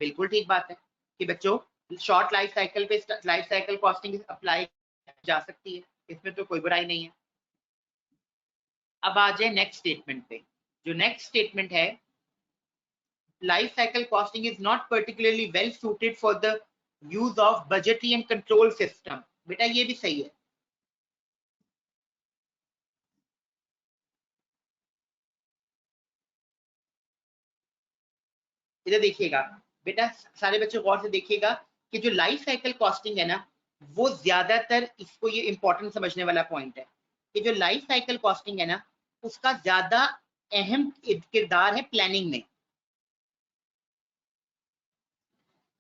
बिल्कुल ठीक बात है कि बच्चों शॉर्ट लाइफ साइकिल पे लाइफ साइकिल कॉस्टिंग अप्लाई जा सकती है, इसमें तो कोई बुराई नहीं है। अब आ जाए नेक्स्ट स्टेटमेंट पे। जो नेक्स्ट स्टेटमेंट है, life cycle costing is not particularly well suited for the use of budgetary and control system। बेटा ये भी सही है। इधर देखिएगा बेटा, सारे बच्चे गौर से देखिएगा कि जो लाइफ साइकिल कॉस्टिंग है ना, वो ज्यादातर, इसको ये इंपॉर्टेंट समझने वाला पॉइंट है कि जो लाइफ साइकिल कॉस्टिंग है ना, उसका ज्यादा अहम किरदार है प्लानिंग में,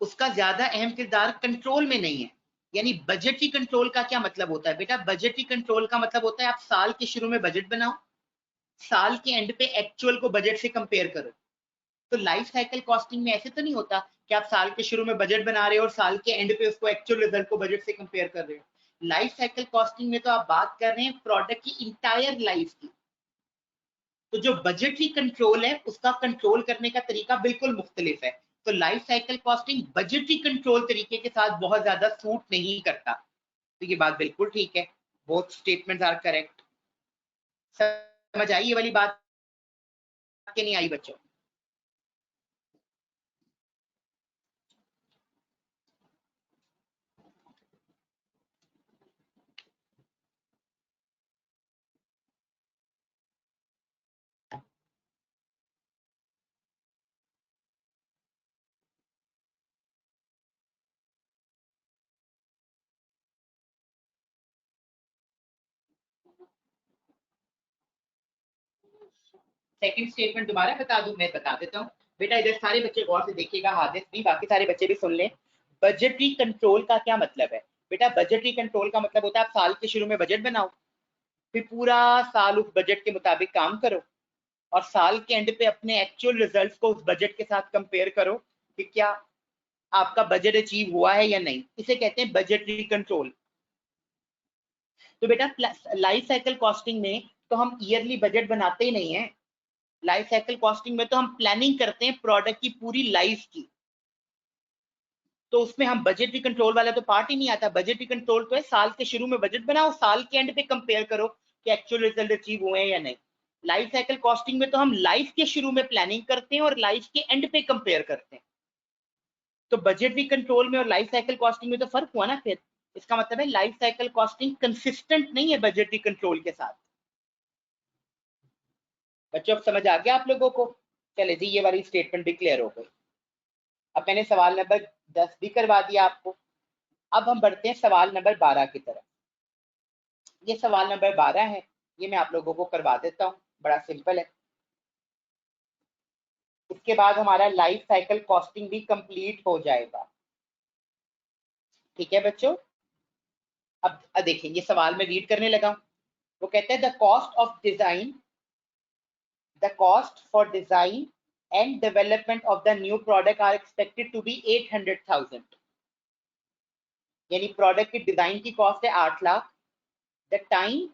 उसका ज्यादा अहम किरदार कंट्रोल में नहीं है। यानी बजटरी कंट्रोल का क्या मतलब होता है बेटा, बजटरी कंट्रोल का मतलब होता है आप साल के शुरू में बजट बनाओ, साल के एंड पे एक्चुअल को बजट से कंपेयर करो। तो लाइफ साइकिल कॉस्टिंग में ऐसे तो नहीं होता कि आप साल के शुरू में बजट बना रहे हो और साल के एंड पे उसको एक्चुअल रिजल्ट को बजट से कंपेयर कर रहे हो। लाइफ साइकिल कॉस्टिंग में तो आप बात कर रहे हैं प्रोडक्ट की इंटायर लाइफ की। तो जो बजटरी कंट्रोल है, उसका कंट्रोल करने का तरीका बिल्कुल मुख्तलिफ है। तो life cycle costing budgetary control तरीके के साथ बहुत ज्यादा सूट नहीं करता। तो ये बात बिल्कुल ठीक है, बोथ स्टेटमेंट्स आर करेक्ट। समझ आई ये वाली बात कि नहीं आई बच्चों? सेकंड स्टेटमेंट दोबारा बता दूं, मैं बता देता हूँ बेटा। इधर सारे बच्चे गौर से देखिएगा, हादिस भी, बाकी सारे बच्चे भी सुन लें। बजटरी कंट्रोल का क्या मतलब है बेटा? बजटरी कंट्रोल का मतलब होता है आप साल के शुरू में बजट बनाओ, फिर पूरा साल उस बजट के मुताबिक काम करो, और साल के एंड पे अपने एक्चुअल रिजल्ट्स को उस बजट के साथ कंपेयर करो कि क्या आपका बजट अचीव हुआ है या नहीं। इसे कहते हैं बजटरी कंट्रोल। तो बेटा लाइफ साइकिल कॉस्टिंग में तो हम ईयरली बजट बनाते ही नहीं है। लाइफ साइकिल कॉस्टिंग में तो हम प्लानिंग करते हैं प्रोडक्ट की पूरी लाइफ की, तो उसमें हम बजटरी कंट्रोल वाला तो पार्ट ही नहीं आता। बजटरी कंट्रोल तो है साल के शुरू में बजट बनाओ, साल के एंड पे कंपेयर करो कि एक्चुअल रिजल्ट अचीव हुए हैं या नहीं। लाइफ साइकिल कॉस्टिंग में तो हम लाइफ के शुरू में प्लानिंग करते हैं और लाइफ के एंड पे कंपेयर करते हैं। तो बजटरी कंट्रोल में और लाइफ साइकिल कॉस्टिंग में तो फर्क हुआ ना। फिर इसका मतलब है लाइफ साइकिल कॉस्टिंग कंसिस्टेंट नहीं है बजटरी कंट्रोल के साथ। बच्चों अब समझ आ गया आप लोगों को? चले जी, ये वाली स्टेटमेंट भी क्लियर हो गई। अब मैंने सवाल नंबर 10 भी करवा दिया आपको। अब हम बढ़ते हैं सवाल नंबर 12 की तरफ। ये सवाल नंबर 12 है, ये मैं आप लोगों को करवा देता हूँ, बड़ा सिंपल है। उसके बाद हमारा लाइफ साइकिल कॉस्टिंग भी कंप्लीट हो जाएगा। ठीक है बच्चों? अब देखिए ये सवाल मैं रीड करने लगा। वो कहते हैं the cost for design and development of the new product are expected to be 800,000। यानी प्रोडक्ट की डिजाइन की कॉस्ट है 8 lakh. The time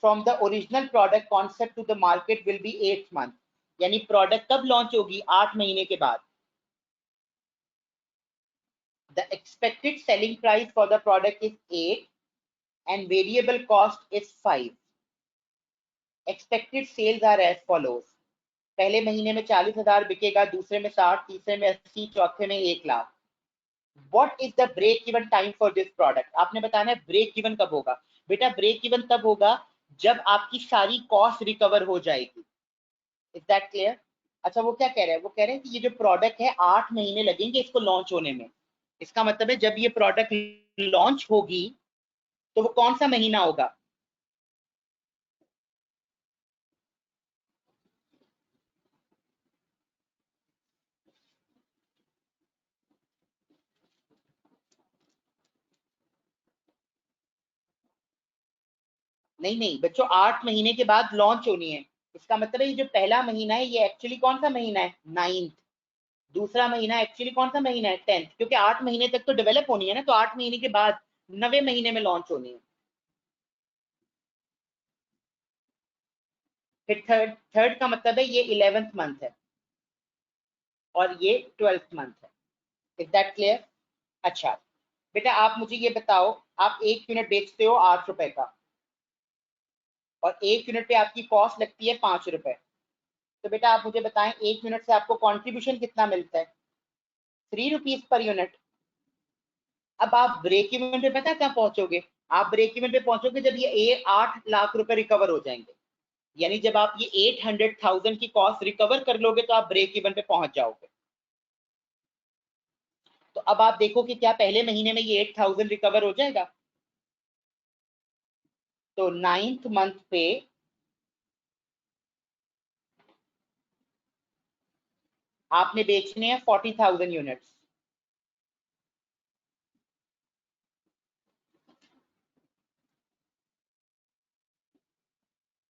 from the original product concept to the market will be 8 month. यानी प्रोडक्ट कब launch होगी? 8 महीने के बाद। The expected selling price for the product is 8 and variable cost is 5. Expected sales are as follows. पहले महीने में 40,000 बिकेगा, दूसरे में 60, तीसरे में 80, चौथे में 1 lakh. What is the break even time for this product? आपने बताना है ब्रेक इवन कब होगा। बेटा ब्रेक इवन तब होगा जब आपकी सारी कॉस्ट रिकवर हो जाएगी। Is that clear? अच्छा वो क्या कह रहे हैं? वो कह रहे हैं कि ये जो प्रोडक्ट है 8 महीने लगेंगे इसको लॉन्च होने में। इसका मतलब है जब ये प्रोडक्ट लॉन्च होगी तो वो कौन सा महीना होगा? नहीं नहीं बच्चों, 8 महीने के बाद लॉन्च होनी है। इसका मतलब है ये जो पहला महीना है ये एक्चुअली कौन सा महीना है? 9th। दूसरा महीना एक्चुअली कौन सा महीना है? 10th। क्योंकि 8 महीने तक तो डेवलप होनी है ना, तो 8 महीने के बाद 9वें महीने में लॉन्च होनी है। फिर थर्ड थर्ड का मतलब है ये 11th मंथ है और ये 12th मंथ है। Is that clear? अच्छा बेटा आप मुझे ये बताओ, आप 1 यूनिट बेचते हो 8 रुपए का और 1 यूनिट पे आपकी कॉस्ट लगती है 5 रुपए। तो बेटा आप मुझे बताएं 1 यूनिट से आपको कॉन्ट्रीब्यूशन कितना मिलता है? 3 रुपीज पर यूनिट। अब आप ब्रेक इवन पे पता कहाँ पहुंचोगे? आप ब्रेक इवन पे पहुंचोगे जब ये 8 लाख रुपए रिकवर हो जाएंगे। यानी जब आप ये 800,000 की कॉस्ट रिकवर कर लोगे तो आप ब्रेक इवन पे पहुंच जाओगे। तो अब आप देखो कि क्या पहले महीने में ये 8,000 रिकवर हो जाएगा? तो 9th मंथ पे आपने बेचने हैं 40,000 यूनिट्स।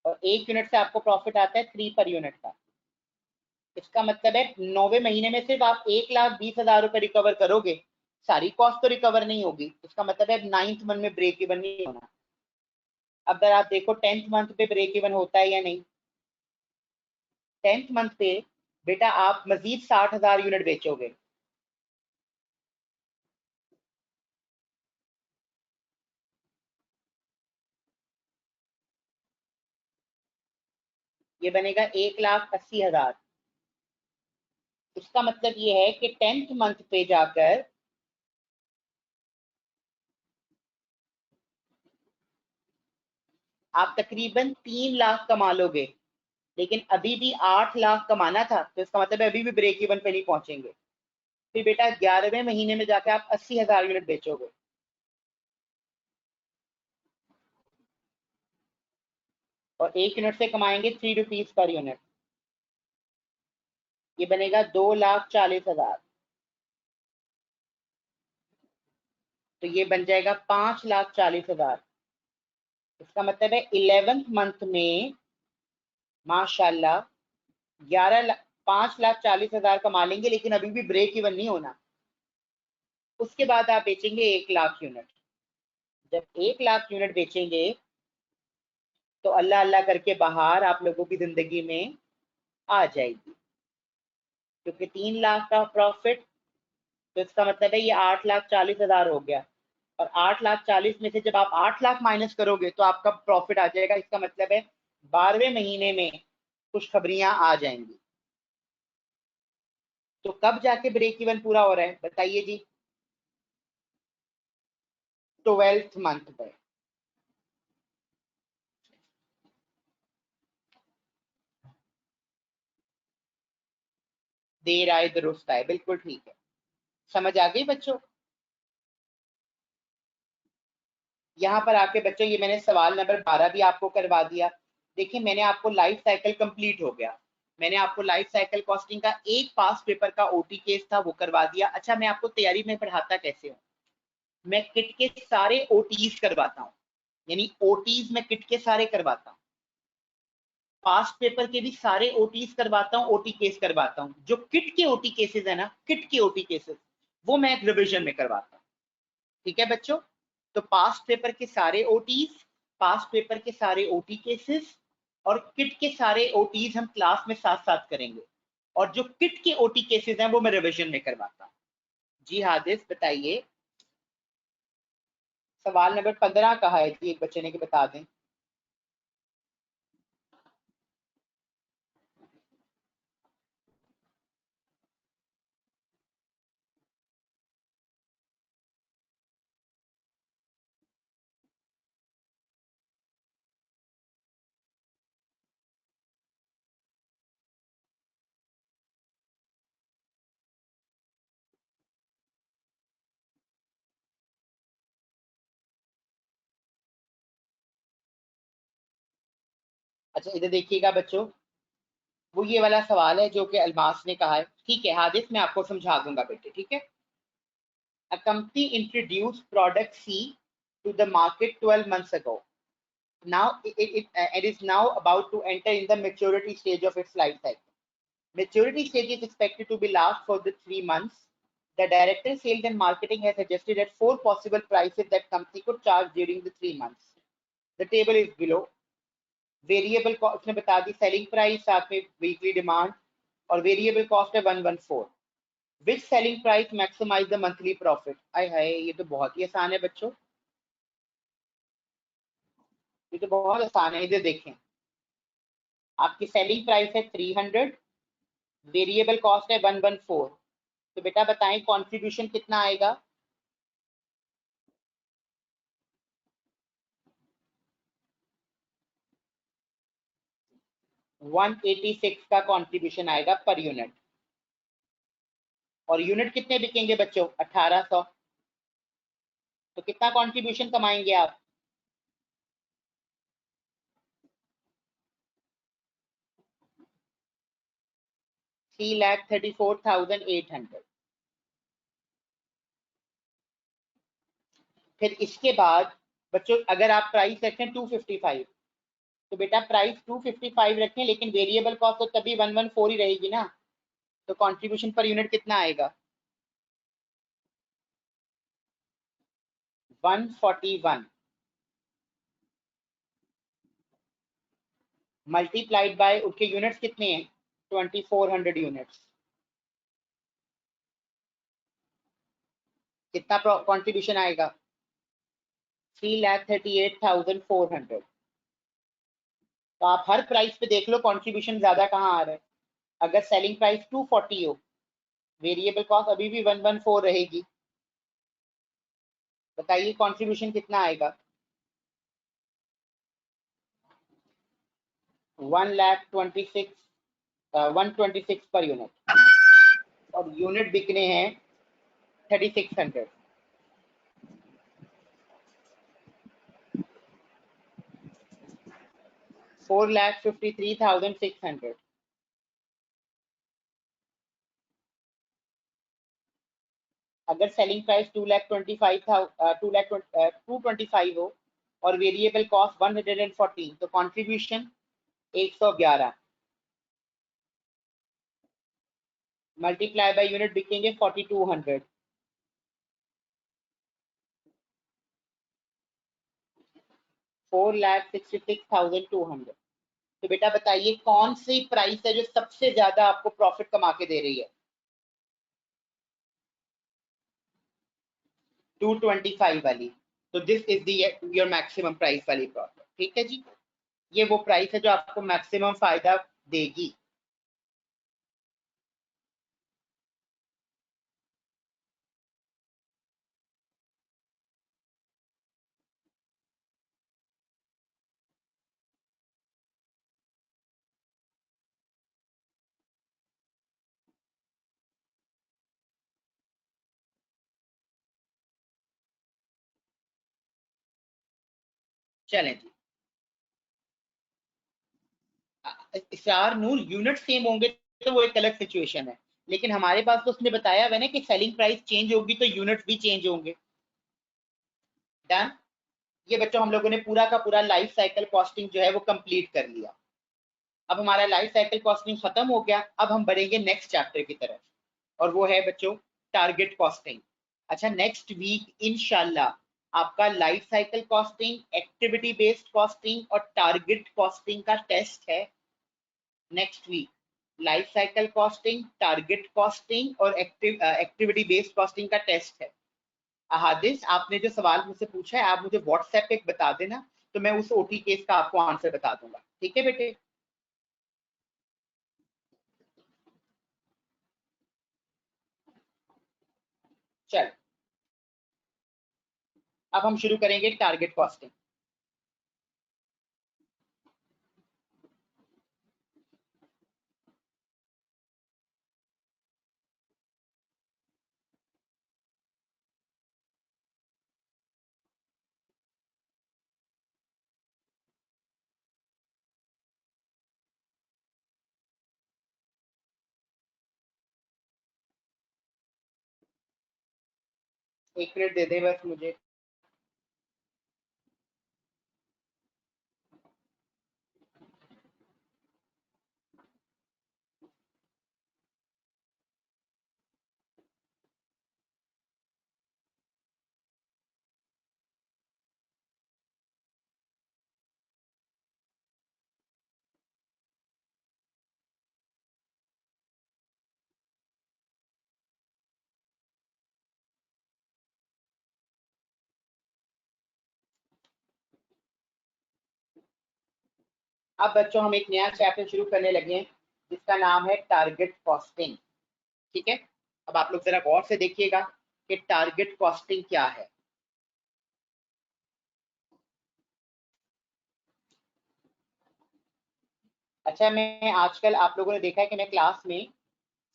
और 1 यूनिट से आपको प्रॉफिट आता है 3 पर यूनिट का। इसका मतलब है 9वें महीने में सिर्फ आप 1,20,000 रुपए रिकवर करोगे, सारी कॉस्ट तो रिकवर नहीं होगी। इसका मतलब है 9th मंथ में ब्रेक इवन नहीं होना। अब अगर आप देखो 10th मंथ पे ब्रेक इवन होता है या नहीं? 10th मंथ पे बेटा आप मजीद 60,000 यूनिट बेचोगे। ये बनेगा 1,80,000। इसका मतलब ये है कि 10th मंथ पे जाकर आप तकरीबन 3 लाख कमा लोगे। लेकिन अभी भी 8 लाख कमाना था, तो इसका मतलब है अभी भी ब्रेक इवन पे नहीं पहुंचेंगे। फिर बेटा 11वें महीने में जाके आप 80,000 यूनिट बेचोगे। और 1 यूनिट से कमाएंगे 3 रुपीज पर यूनिट, ये बनेगा 2,40,000। तो ये बन जाएगा 5,40,000। इसका मतलब है 11th मंथ में माशाल्लाह 5,40,000 कमा लेंगे, लेकिन अभी भी ब्रेक इवन नहीं होना। उसके बाद आप बेचेंगे 1 लाख यूनिट। जब 1 लाख यूनिट बेचेंगे तो अल्लाह अल्लाह करके बाहर आप लोगों की जिंदगी में आ जाएगी, क्योंकि 3 लाख का प्रॉफिट, तो इसका मतलब है ये 8,40,000 हो गया। और 8,40,000 में से जब आप 8 लाख माइनस करोगे तो आपका प्रॉफिट आ जाएगा। इसका मतलब है 12वें महीने में खुशखबरियां आ जाएंगी। तो कब जाके ब्रेक इवन पूरा हो रहा है बताइए जी? 12th मंथ पर। देर आए दुरुस्त आए, बिल्कुल ठीक है। समझ आ गई बच्चों? यहाँ पर आके बच्चों ये मैंने सवाल नंबर 12 भी आपको करवा दिया। देखिए मैंने आपको लाइफ साइकिल कंप्लीट हो गया। मैंने आपको लाइफ साइकिल कॉस्टिंग का एक पास पेपर का ओटी केस था वो करवा दिया। अच्छा मैं आपको तैयारी में पढ़ाता कैसे हूँ, मैं किट के सारे ओटीज करवाता हूँ, यानी ओटीज मैं किट के सारे करवाता हूँ, पास्ट पेपर के भी सारे ओटीज करवाता हूँ, ओटी केस करवाता हूँ। जो किट के ओटी केसेस है ना, किट के ओटी केसेस वो मैं रिविजन में करवाता हूँ। ठीक है बच्चों? तो पास्ट पेपर के सारे ओटीज, पास्ट पेपर के सारे ओटी केसेस और किट के सारे ओटीज हम क्लास में साथ साथ करेंगे, और जो किट के ओटी केसेस हैं वो मैं रिविजन में करवाता हूँ। जी हादिस बताइए, सवाल नंबर 15 कहा है जी, एक बच्चे ने कि बता दें। अच्छा इधर देखिएगा बच्चों, वो ये वाला सवाल है जो कि अलमास ने कहा है। ठीक है हादिस, मैं आपको समझा दूंगा बेटे, ठीक है। A company introduced product C to the market 12 months ago. Now it is now about to enter in the maturity stage of its life cycle. Maturity stage is expected to be last for the 3 months. The director sales and marketing has suggested that 4 possible prices that company could charge during the 3 months. The table is below. Variable cost उसने बता दी, selling price, साथ में weekly demand, और variable cost है 114। Which selling price maximize the monthly profit? आय हाय, ये तो बहुत ही आसान है बच्चों, ये तो बहुत आसान है। इधर देखें, आपकी सेलिंग प्राइस है 300, वेरिएबल कॉस्ट है 114, तो बेटा बताएं कॉन्ट्रीब्यूशन कितना आएगा? 186 का कंट्रीब्यूशन आएगा पर यूनिट। और यूनिट कितने बिकेंगे बच्चों? 1800। तो कितना कंट्रीब्यूशन कमाएंगे आप? 3,34,800। फिर इसके बाद बच्चों अगर आप प्राइस रखें 255, तो बेटा प्राइस 255 रखें, लेकिन वेरिएबल कॉस्ट तो तभी 114 ही रहेगी ना, तो कंट्रीब्यूशन पर यूनिट कितना आएगा? 141 मल्टीप्लाइड बाय उसके यूनिट्स कितने हैं? 2400 यूनिट्स। कितना कंट्रीब्यूशन आएगा? 3,38,400। तो आप हर प्राइस पे देख लो कंट्रीब्यूशन ज्यादा कहाँ आ रहा है। अगर सेलिंग प्राइस 240 हो, वेरिएबल कॉस्ट अभी भी 114 रहेगी, बताइए कंट्रीब्यूशन कितना आएगा? 126 पर यूनिट, और यूनिट बिकने हैं 3600। 4,53,600। अगर सेलिंग प्राइस 225 हो और वेरिएबल कॉस्ट 114, तो कंट्रीब्यूशन 111 मल्टीप्लाई बाय यूनिट बिकेंगे 4200। 4,66,200। तो बेटा बताइए कौन सी प्राइस है जो सबसे ज्यादा आपको प्रॉफिट कमा के दे रही है? 225 वाली। तो this is the your maximum price वाली प्रॉफिट। ठीक है जी, ये वो प्राइस है जो आपको मैक्सिमम फायदा देगी। चलें जी, इशार नूर यूनिट सेम होंगे तो वो एक अलग सिचुएशन है, लेकिन हमारे पास तो उसने बताया हुआ ना कि सेलिंग प्राइस चेंज होगी तो यूनिट भी चेंज होंगे। डन। ये बच्चों हम लोगों ने पूरा का पूरा लाइफ साइकिल कॉस्टिंग जो है वो कंप्लीट कर लिया। अब हमारा लाइफ साइकिल कॉस्टिंग खत्म हो गया, अब हम बढ़ेंगे नेक्स्ट चैप्टर की तरफ, और वो है बच्चों टारगेट कॉस्टिंग। अच्छा, नेक्स्ट वीक इंशाल्लाह आपका life cycle costing, activity based costing और टारगेट कॉस्टिंग का टेस्ट है। Next week life cycle costing, target costing और एक्टिविटी बेस्ड कॉस्टिंग का टेस्ट है। अहादिस, आपने जो सवाल मुझसे पूछा है आप मुझे व्हाट्सएप पे बता देना, तो मैं उस ओटी केस का आपको आंसर बता दूंगा। ठीक है बेटे? चल, अब हम शुरू करेंगे टारगेट कॉस्टिंग। एक मिनट दे दे बस मुझे। अब बच्चों हम एक नया चैप्टर शुरू करने लगे हैं जिसका नाम है टारगेट कॉस्टिंग। ठीक है, अब आप लोग जरा गौर से देखिएगा कि टारगेट कॉस्टिंग क्या है। अच्छा, मैं आजकल आप लोगों ने देखा है कि मैं क्लास में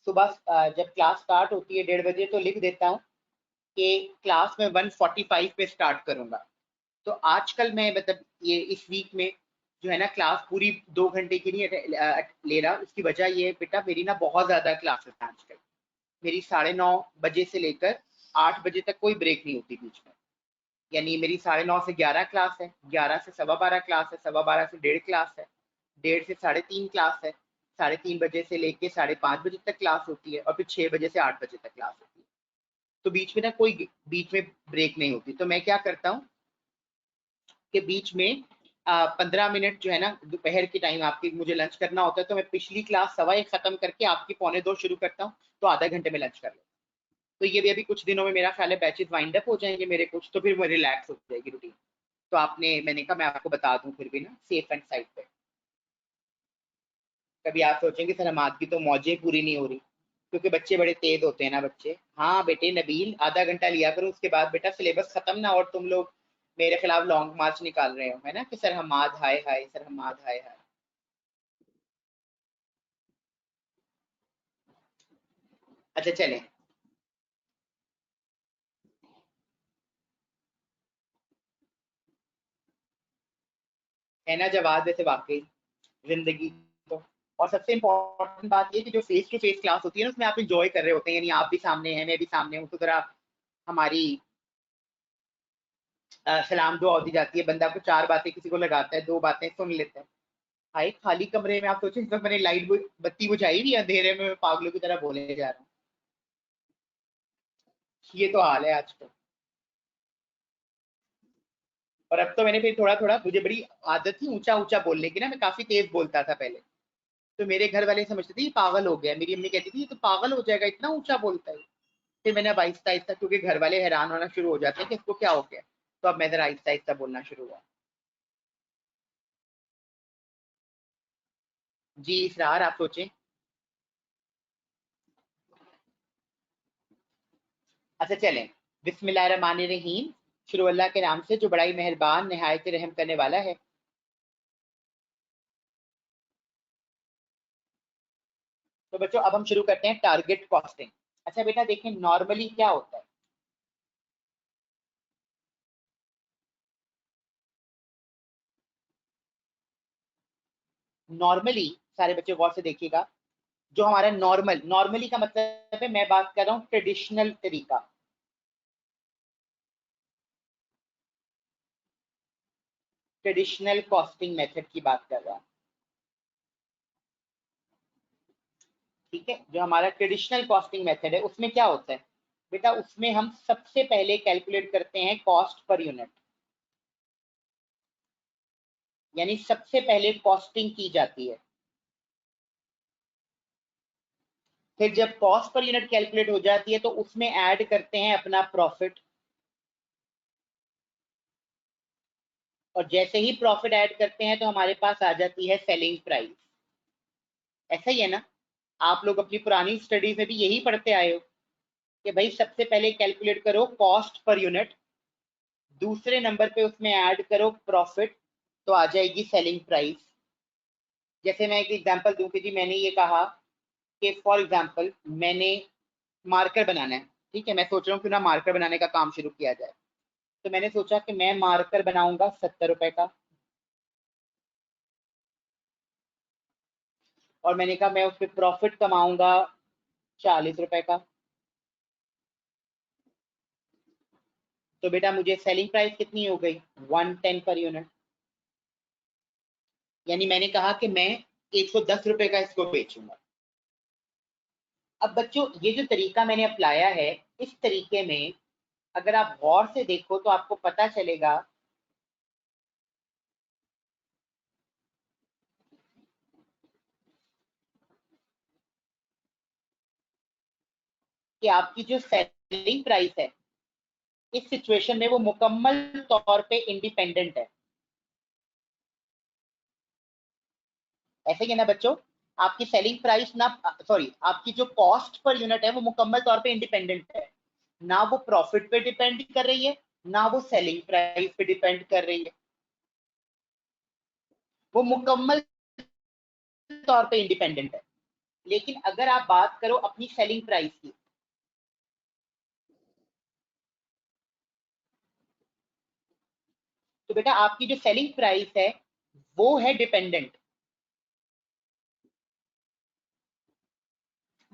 सुबह जब क्लास स्टार्ट होती है 1:30 बजे तो लिख देता हूँ कि क्लास में 1:45 पे स्टार्ट करूंगा। तो आजकल मैं मतलब ये इस वीक में जो है ना क्लास पूरी 2 घंटे की नहीं ले रहा। उसकी वजह ये है बेटा, मेरी ना बहुत ज्यादा क्लासेस हैं आजकल। मेरी 9:30 बजे से लेकर 8 बजे तक कोई ब्रेक नहीं होती बीच में। यानी मेरी 9:30 से 11 क्लास है, 11 से 12:15 क्लास है, 12:15 से 1:30 क्लास है, 1:30 से 3:30 क्लास है, 3:30 बजे से लेके 5:30 बजे तक क्लास होती है, और फिर 6 बजे से 8 बजे तक क्लास होती है। तो बीच में ना कोई बीच में ब्रेक नहीं होती। तो मैं क्या करता हूँ कि बीच में 15 मिनट जो है ना दोपहर के टाइम आपकी मुझे लंच करना होता है, तो मैं पिछली क्लास 1:15 खत्म करके आपकी 1:45 शुरू करता हूँ, तो आधा घंटे में लंच कर लेता हूँ। तो ये भी अभी कुछ दिनों में मेरा ख्याल है बैचेस वाइंड अप हो जाएंगे मेरे कुछ, तो फिर वो रिलैक्स हो जाएगी रूटीन। तो आपने, मैंने कहा मैं आपको बता दूं फिर भी ना सेफ एंड साइड पे। कभी आप सोचेंगे सर हमाद की तो मौजें पूरी नहीं हो रही, क्योंकि बच्चे बड़े तेज होते हैं ना बच्चे। हाँ बेटे नबील, आधा घंटा लिया करो, उसके बाद बेटा सिलेबस खत्म ना और तुम लोग मेरे खिलाफ लॉन्ग मार्च निकाल रहे हो, है ना, कि सर हमाद हाय हाय, सर हमाद हाय हाय। अच्छा चलें, है ना जवाब वैसे वाकई। जिंदगी को। और सबसे इम्पोर्टेंट बात ये कि जो फेस टू फेस क्लास होती है ना, उसमें आप इंजॉय कर रहे होते हैं, यानी आप भी सामने हैं, मैं भी सामने हूँ, तो जरा हमारी सलाम दुआ होती जाती है, बंदा को 4 बातें किसी को लगाता है, 2 बातें सुन लेता है। भाई खाली कमरे में आप सोचें, इस वक्त मैंने लाइट बत्ती बुझाई हुई है, अंधेरे में मैं पागलों की तरह बोलने जा रहा हूँ। ये तो हाल है आज तो। और अब तो मैंने फिर थोड़ा थोड़ा, मुझे बड़ी आदत थी ऊंचा ऊंचा बोलने की ना, मैं काफी तेज बोलता था पहले, तो मेरे घर वाले समझते थे ये पागल हो गया, मेरी अम्मी कहती थी ये तो पागल हो जाएगा, इतना ऊंचा बोलता है। फिर मैंने अब आहिस्ता आहिस्ता, क्योंकि घर वाले हैरान होना शुरू हो जाते हैं कि इसको क्या हो गया, तो अब मैं जरा आहिस्ता आहिस्ता बोलना शुरू हुआ। जी इसरार, आप सोचें। अच्छा चलें, बिस्मिल्लाहिर्रहमानिर्रहीम, शुरू अल्लाह के नाम से जो बड़ा ही मेहरबान निहायत रहम करने वाला है। तो बच्चों अब हम शुरू करते हैं टारगेट कॉस्टिंग। अच्छा बेटा देखें, नॉर्मली क्या होता है, नॉर्मली सारे बच्चे गौर से देखिएगा, जो हमारा नॉर्मली का मतलब है, मैं बात कर रहा हूँ ट्रेडिशनल तरीका, ट्रेडिशनल कॉस्टिंग मेथड की बात कर रहा हूँ। ठीक है, जो हमारा ट्रेडिशनल कॉस्टिंग मेथड है उसमें क्या होता है बेटा, उसमें हम सबसे पहले कैलकुलेट करते हैं कॉस्ट पर यूनिट, यानी सबसे पहले कॉस्टिंग की जाती है। फिर जब कॉस्ट पर यूनिट कैलकुलेट हो जाती है तो उसमें ऐड करते हैं अपना प्रॉफिट, और जैसे ही प्रॉफिट ऐड करते हैं तो हमारे पास आ जाती है सेलिंग प्राइस। ऐसा ही है ना, आप लोग अपनी पुरानी स्टडीज में भी यही पढ़ते आए हो कि भाई सबसे पहले कैलकुलेट करो कॉस्ट पर यूनिट, दूसरे नंबर पे उसमें ऐड करो प्रॉफिट, तो आ जाएगी सेलिंग प्राइस। जैसे मैं एक एग्जांपल दूं कि जी मैंने ये कहा कि फॉर एग्जांपल मैंने मार्कर बनाना है, ठीक है, मैं सोच रहा हूँ क्यों ना मार्कर बनाने का काम शुरू किया जाए। तो मैंने सोचा कि मैं मार्कर बनाऊंगा 70 रुपए का, और मैंने कहा मैं उस पर प्रॉफिट कमाऊंगा 40 रुपए का। तो बेटा मुझे सेलिंग प्राइस कितनी हो गई, 110 पर यूनिट। यानी मैंने कहा कि मैं 110 रुपए का इसको बेचूंगा। अब बच्चों ये जो तरीका मैंने अपनाया है, इस तरीके में अगर आप गौर से देखो तो आपको पता चलेगा कि आपकी जो सेलिंग प्राइस है इस सिचुएशन में वो मुकम्मल तौर पे इंडिपेंडेंट है। ऐसे ही है ना बच्चों, आपकी सेलिंग प्राइस ना, सॉरी, आपकी जो कॉस्ट पर यूनिट है वो मुकम्मल तौर पे इंडिपेंडेंट है, ना वो प्रॉफिट पे डिपेंड कर रही है, ना वो सेलिंग प्राइस पे डिपेंड कर रही है, वो मुकम्मल तौर पे इंडिपेंडेंट है। लेकिन अगर आप बात करो अपनी सेलिंग प्राइस की, तो बेटा आपकी जो सेलिंग प्राइस है वो है डिपेंडेंट।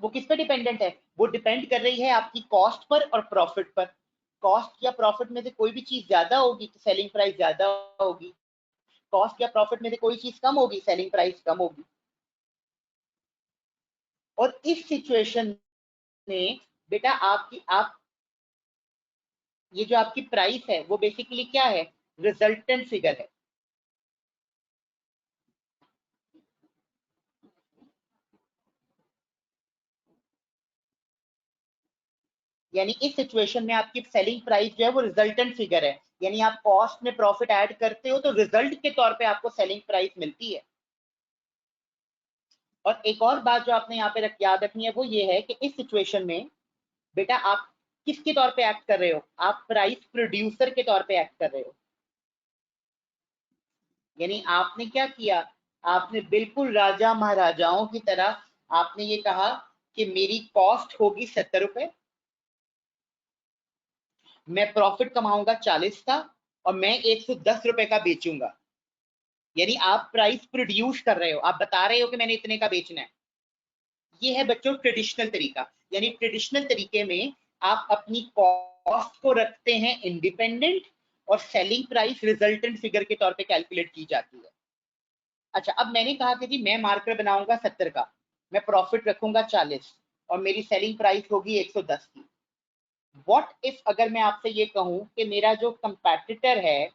वो किस पे डिपेंडेंट है, वो डिपेंड कर रही है आपकी कॉस्ट पर और प्रॉफिट पर। कॉस्ट या प्रॉफिट में से कोई भी चीज ज्यादा होगी तो सेलिंग प्राइस ज्यादा होगी, कॉस्ट या प्रॉफिट में से कोई चीज कम होगी, सेलिंग प्राइस कम होगी। और इस सिचुएशन में बेटा आपकी आप ये जो आपकी प्राइस है वो बेसिकली क्या है, रिजल्टेंट फिगर है। यानी इस सिचुएशन में आपकी सेलिंग प्राइस जो है वो रिजल्टेंट फिगर है, यानी आप कॉस्ट में प्रॉफिट ऐड करते हो तो रिजल्ट के तौर पे आपको सेलिंग प्राइस मिलती है। और एक और बात जो आपने यहाँ पे याद रखनी है वो ये है कि इस सिचुएशन में बेटा आप किसके तौर पे एक्ट कर रहे हो, आप प्राइस प्रोड्यूसर के तौर पे एक्ट कर रहे हो। यानी आपने क्या किया, आपने बिल्कुल राजा महाराजाओं की तरह आपने ये कहा कि मेरी कॉस्ट होगी 70 रुपए, मैं प्रॉफिट कमाऊंगा 40 का, और मैं 110 रुपए का बेचूंगा। यानी आप प्राइस प्रोड्यूस कर रहे हो, आप बता रहे हो कि मैंने इतने का बेचना है। ये है बच्चों ट्रेडिशनल तरीका। यानी ट्रेडिशनल तरीके में आप अपनी कॉस्ट को रखते हैं इंडिपेंडेंट और सेलिंग प्राइस रिजल्टेंट फिगर के तौर पे कैलकुलेट की जाती है। अच्छा, अब मैंने कहा कि जी मैं मार्कर बनाऊंगा 70 का, मैं प्रॉफिट रखूंगा 40 और मेरी सेलिंग प्राइस होगी 110 की। व्हाट इफ अगर मैं आपसे ये कहूं कि मेरा जो कंपैटिटर है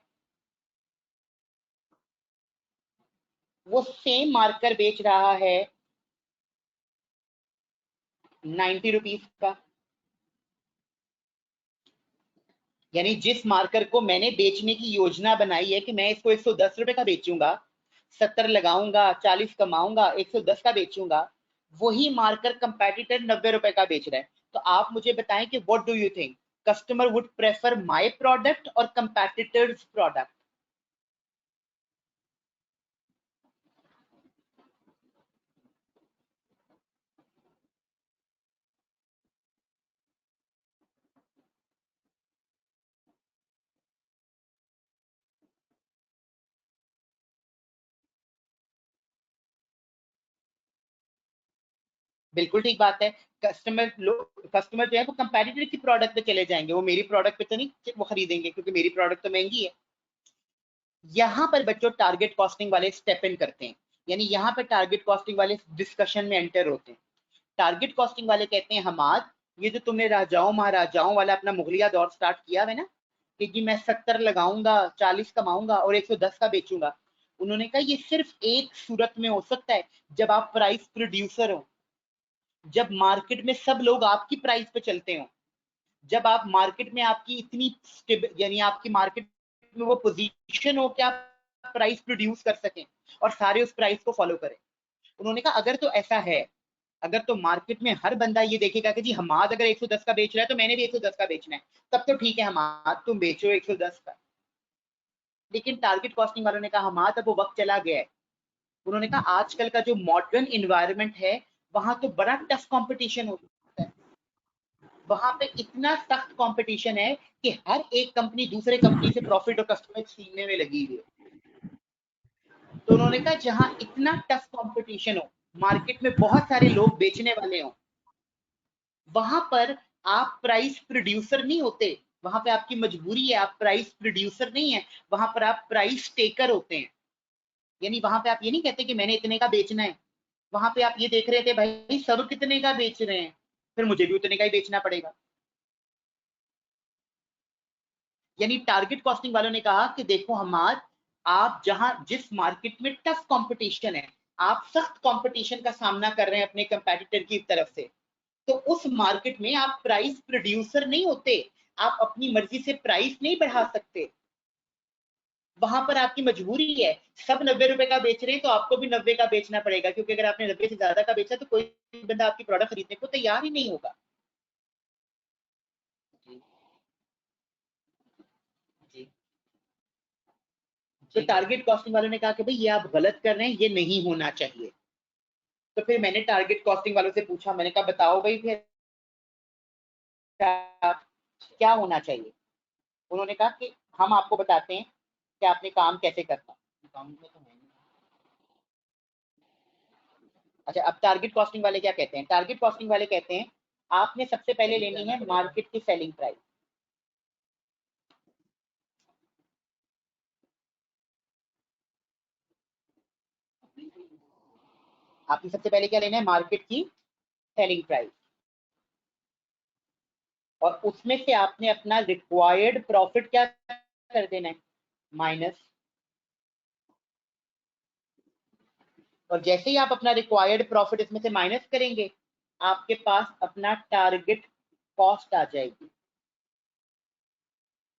वो सेम मार्कर बेच रहा है 90 रुपीज का। यानी जिस मार्कर को मैंने बेचने की योजना बनाई है कि मैं इसको 110 रुपए का बेचूंगा, 70 लगाऊंगा, 40 कमाऊंगा, 110 का बेचूंगा, वही मार्कर कंपैटिटर 90 रुपए का बेच रहा है। तो आप मुझे बताएं कि what do you think, customer would prefer my product और कंपैटिटर्स प्रोडक्ट? बिल्कुल ठीक बात है। कस्टमर जो है वो कंपैटिटर की प्रोडक्ट पे चले जाएंगे, वो मेरी प्रोडक्ट पे तो नहीं वो खरीदेंगे, क्योंकि मेरी प्रोडक्ट तो महंगी है। यहाँ पर बच्चों टारगेट कॉस्टिंग वाले स्टेप इन करते हैं। यानी यहाँ पर टारगेट कॉस्टिंग वाले डिस्कशन में एंटर होते हैं। टारगेट कॉस्टिंग वाले कहते हैं हमाद, ये जो तुमने राजाओं महाराजाओं वाला अपना मुगलिया दौर स्टार्ट किया है ना, कि जी मैं 70 लगाऊंगा, 40 कमाऊंगा और 110 का बेचूंगा, उन्होंने कहा ये सिर्फ एक सूरत में हो सकता है, जब आप प्राइस प्रोड्यूसर हो, जब मार्केट में सब लोग आपकी प्राइस पे चलते हो, जब आप मार्केट में आपकी इतनी यानी आपकी मार्केट में वो पोजीशन हो कि आप प्राइस प्रोड्यूस कर सकें और सारे उस प्राइस को फॉलो करें। उन्होंने कहा अगर तो ऐसा है, अगर तो मार्केट में हर बंदा ये देखेगा कि जी हमाद अगर 110 का बेच रहा है तो मैंने भी 110 का बेचना है, तब तो ठीक है हमाद तुम बेचो 110 का। लेकिन टारगेट कॉस्टिंग वालों ने कहा हमाद अब वो वक्त चला गया है। उन्होंने कहा आजकल का जो मॉडर्न इन्वायरमेंट है वहां तो बड़ा टफ कंपटीशन होता है, वहां पे इतना सख्त कंपटीशन है कि हर एक कंपनी दूसरे कंपनी से प्रॉफिट और कस्टमर छीनने में लगी हुई है। तो उन्होंने कहा जहां इतना टफ कंपटीशन हो, मार्केट में बहुत सारे लोग बेचने वाले हो, वहां पर आप प्राइस प्रोड्यूसर नहीं होते, वहां पे आपकी मजबूरी है, आप प्राइस प्रोड्यूसर नहीं है, वहां पर आप प्राइस टेकर होते हैं। यानी वहां पे आप ये नहीं कहते कि मैंने इतने का बेचना है, वहां पे आप ये देख रहे थे भाई सब कितने का बेच रहे हैं, फिर मुझे भी उतने का ही बेचना पड़ेगा। यानी टारगेट कॉस्टिंग वालों ने कहा कि देखो हमार, आप जहां जिस मार्केट में टफ कंपटीशन है, आप सख्त कंपटीशन का सामना कर रहे हैं अपने कंपैटिटर की तरफ से, तो उस मार्केट में आप प्राइस प्रोड्यूसर नहीं होते, आप अपनी मर्जी से प्राइस नहीं बढ़ा सकते, वहां पर आपकी मजबूरी है। सब 90 रुपए का बेच रहे हैं तो आपको भी 90 का बेचना पड़ेगा, क्योंकि अगर आपने 90 से ज्यादा का बेचा तो कोई बंदा आपकी प्रोडक्ट खरीदने को तैयार ही नहीं होगा। जी जी। तो टारगेट कॉस्टिंग वालों ने कहा कि भाई ये आप गलत कर रहे हैं, ये नहीं होना चाहिए। तो फिर मैंने टारगेट कॉस्टिंग वालों से पूछा, मैंने कहा बताओ भाई फिर क्या होना चाहिए। उन्होंने कहा कि हम आपको बताते हैं कि आपने काम कैसे करना। अच्छा, अब टारगेट कॉस्टिंग वाले क्या कहते हैं? टारगेट कॉस्टिंग वाले कहते हैं आपने सबसे पहले लेनी है मार्केट की सेलिंग प्राइस। आपने सबसे पहले क्या लेना है? मार्केट की सेलिंग प्राइस। और उसमें से आपने अपना रिक्वायर्ड प्रॉफिट क्या कर देना है? माइनस। और जैसे ही आप अपना रिक्वायर्ड प्रॉफिट इसमें से माइनस करेंगे, आपके पास अपना टारगेट कॉस्ट आ जाएगी।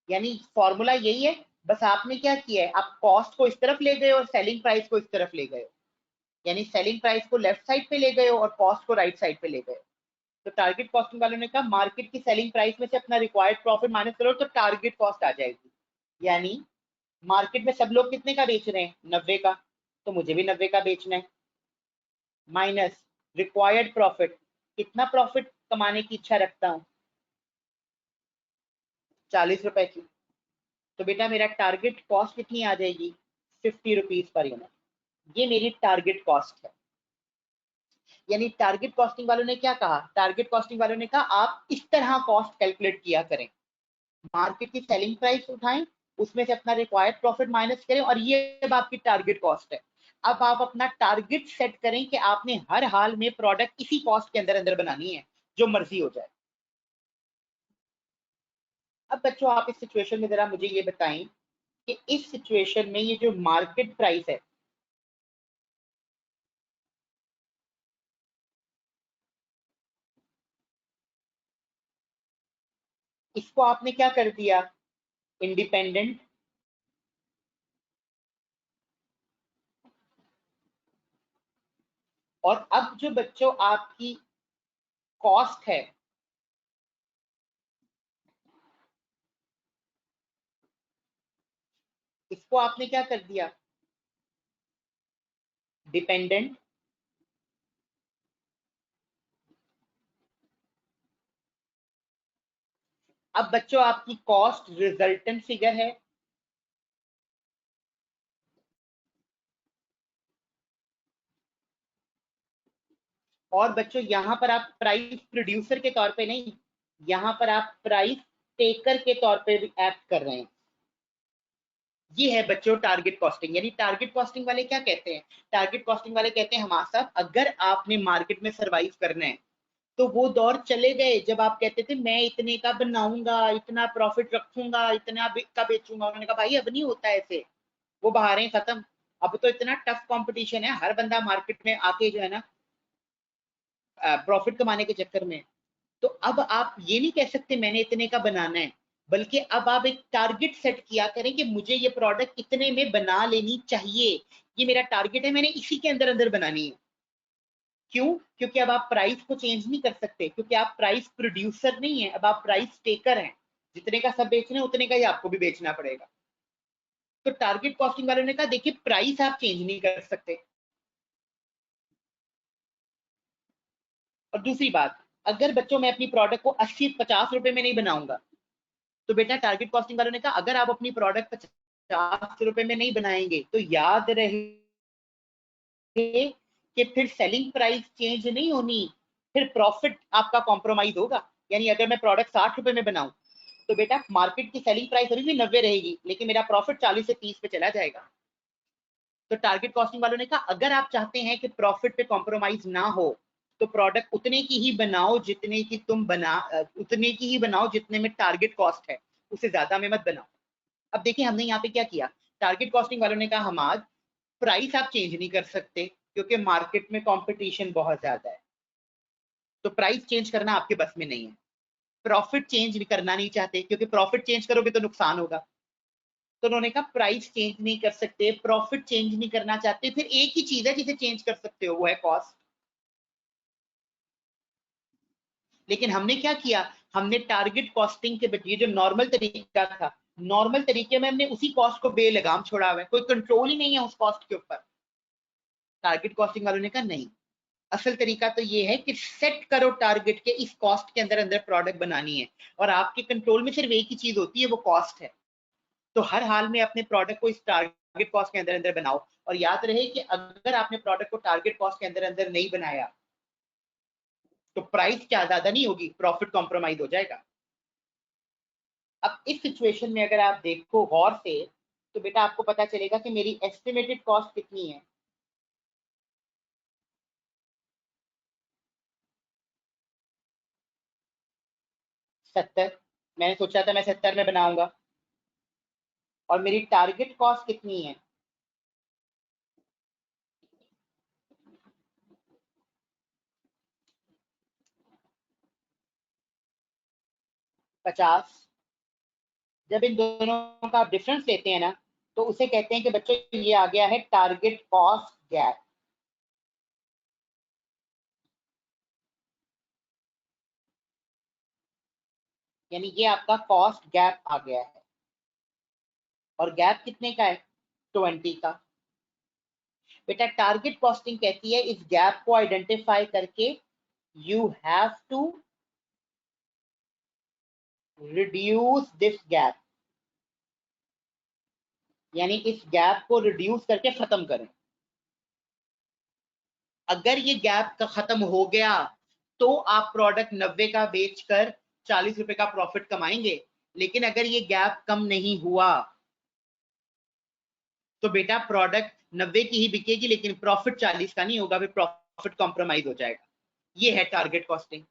यानी फॉर्मूला यही है, बस आपने क्या किया है, आप कॉस्ट को इस तरफ ले गए और सेलिंग प्राइस को इस तरफ ले गए। यानी सेलिंग प्राइस को लेफ्ट साइड पे ले गए और कॉस्ट को राइट साइड पे ले गए। तो टारगेट कॉस्टिंग वालों ने कहा मार्केट की सेलिंग प्राइस में से अपना रिक्वायर्ड प्रॉफिट माइनस करो तो टारगेट कॉस्ट आ जाएगी। यानी मार्केट में सब लोग कितने का बेच रहे हैं? 90 का, तो मुझे भी 90 का बेचना है, माइनस रिक्वायर्ड प्रॉफिट, कितना प्रॉफिट कमाने की इच्छा रखता हूँ? 40 रुपए की। तो बेटा मेरा टारगेट कॉस्ट कितनी आ जाएगी? 50 रुपीज पर यूनिट, ये मेरी टारगेट कॉस्ट है। यानी टारगेट कॉस्टिंग वालों ने क्या कहा, टारगेट कॉस्टिंग वालों ने कहा आप इस तरह कॉस्ट कैलकुलेट किया करें, मार्केट की सेलिंग प्राइस उठाएं, उसमें से अपना रिक्वायर्ड प्रॉफिट माइनस करें, और ये अब आपकी टारगेट कॉस्ट है। अब आप अपना टारगेट सेट करें कि आपने हर हाल में प्रोडक्ट इसी कॉस्ट के अंदर अंदर बनानी है, जो मर्जी हो जाए। अब बच्चों आप इस सिचुएशन में जरा मुझे ये बताएं कि इस सिचुएशन में ये जो मार्केट प्राइस है, इसको आपने क्या कर दिया, इंडिपेंडेंट और अब जो बच्चों आपकी कॉस्ट है, इसको आपने क्या कर दिया, डिपेंडेंट अब बच्चों आपकी कॉस्ट रिजल्टेंट फिगर है, और बच्चों यहां पर आप प्राइस प्रोड्यूसर के तौर पे नहीं, यहां पर आप प्राइस टेकर के तौर पे भी एक्ट कर रहे हैं। ये है बच्चों टारगेट कॉस्टिंग। यानी टारगेट कॉस्टिंग वाले क्या कहते हैं, टारगेट कॉस्टिंग वाले कहते हैं हमारे साथ अगर आपने मार्केट में सरवाइव करना है, तो वो दौर चले गए जब आप कहते थे मैं इतने का बनाऊंगा, इतना प्रॉफिट रखूंगा, इतना का बेचूंगा। उन्होंने कहा भाई अब नहीं होता ऐसे, वो बहारें खत्म। अब तो इतना टफ कंपटीशन है, हर बंदा मार्केट में आके जो है ना प्रॉफिट कमाने के चक्कर में। तो अब आप ये नहीं कह सकते मैंने इतने का बनाना है, बल्कि अब आप एक टारगेट सेट किया करें कि मुझे ये प्रोडक्ट इतने में बना लेनी चाहिए, ये मेरा टारगेट है, मैंने इसी के अंदर अंदर बनानी है। क्यों, क्योंकि अब आप प्राइस को चेंज नहीं कर सकते, क्योंकि आप प्राइस प्रोड्यूसर नहीं है, अब आप प्राइस टेकर हैं। जितने का सब बेचना है उतने का ही आपको भी बेचना पड़ेगा। तो टारगेट कॉस्टिंग वालों ने कहा देखिए प्राइस आप चेंज नहीं कर सकते। और दूसरी बात, अगर बच्चों मैं अपनी प्रोडक्ट को 80-50 रुपए में नहीं बनाऊंगा, तो बेटा टारगेट कॉस्टिंग वालों ने कहा अगर आप अपनी प्रोडक्ट 50 रुपए में नहीं बनाएंगे तो याद रहे कि फिर सेलिंग प्राइस चेंज नहीं होनी, फिर प्रॉफिट आपका कॉम्प्रोमाइज होगा। यानी अगर मैं प्रोडक्ट 60 रुपए में बनाऊं, तो बेटा मार्केट की सेलिंग प्राइस अभी भी 90 रहेगी, लेकिन मेरा प्रॉफिट 40 से 30 पे चला जाएगा। तो टारगेट कॉस्टिंग वालों ने कहा अगर आप चाहते हैं कि प्रॉफिट पे कॉम्प्रोमाइज ना हो, तो प्रोडक्ट उतने की ही बनाओ जितने की तुम बना उतने की ही बनाओ जितने में टारगेट कॉस्ट है, उससे ज्यादा में मत बनाओ। अब देखिए हमने यहाँ पे क्या किया, टारगेट कॉस्टिंग वालों ने कहा हम आज प्राइस आप चेंज नहीं कर सकते क्योंकि मार्केट में कंपटीशन बहुत ज्यादा है, तो प्राइस चेंज करना आपके बस में नहीं है। प्रॉफिट चेंज करना नहीं चाहते क्योंकि प्रॉफिट चेंज करोगे तो नुकसान होगा, तो उन्होंने कहा प्राइस चेंज नहीं कर सकते, प्रॉफिट चेंज नहीं करना चाहते, फिर एक ही चीज है जिसे चेंज कर सकते हो, वो है कॉस्ट। लेकिन हमने क्या किया, हमने टारगेट कॉस्टिंग के बजाय जो नॉर्मल तरीका था, नॉर्मल तरीके में हमने उसी कॉस्ट को बेलगाम छोड़ा हुआ है, कोई कंट्रोल ही नहीं है उस कॉस्ट के ऊपर। टारगेट कॉस्टिंग वालों ने कहा नहीं, असल तरीका तो ये है कि सेट करो टारगेट के इस कॉस्ट के अंदर अंदर प्रोडक्ट बनानी है, और आपके कंट्रोल में सिर्फ एक ही चीज होती है, वो कॉस्ट है। तो हर हाल में अपने प्रोडक्ट को इस टारगेट कॉस्ट के अंदर अंदर बनाओ, और याद रहे कि अगर आपने प्रोडक्ट को टारगेट कॉस्ट के अंदर अंदर नहीं बनाया, तो प्राइस क्या ज्यादा नहीं होगी, प्रॉफिट कॉम्प्रोमाइज हो जाएगा। अब इस सिचुएशन में अगर आप देखो गौर से, तो बेटा आपको पता चलेगा कि मेरी एस्टिमेटेड कॉस्ट कितनी है, 70। मैंने सोचा था मैं 70 में बनाऊंगा, और मेरी टारगेट कॉस्ट कितनी है, 50। जब इन दोनों का आप डिफरेंस लेते हैं ना, तो उसे कहते हैं कि बच्चों ये आ गया है टारगेट कॉस्ट गैप। यानी ये आपका कॉस्ट गैप आ गया है, और गैप कितने का है, 20 का। बेटा टारगेट कॉस्टिंग कहती है इस गैप को आइडेंटिफाई करके you have to reduce this gap. यानी इस गैप को रिड्यूस करके खत्म करें। अगर ये गैप का खत्म हो गया तो आप प्रोडक्ट 90 का बेचकर 40 रुपए का प्रॉफिट कमाएंगे। लेकिन अगर ये गैप कम नहीं हुआ तो बेटा प्रोडक्ट 90 की ही बिकेगी, लेकिन प्रॉफिट 40 का नहीं होगा, फिर प्रॉफिट कॉम्प्रोमाइज हो जाएगा। ये है टारगेट कॉस्टिंग।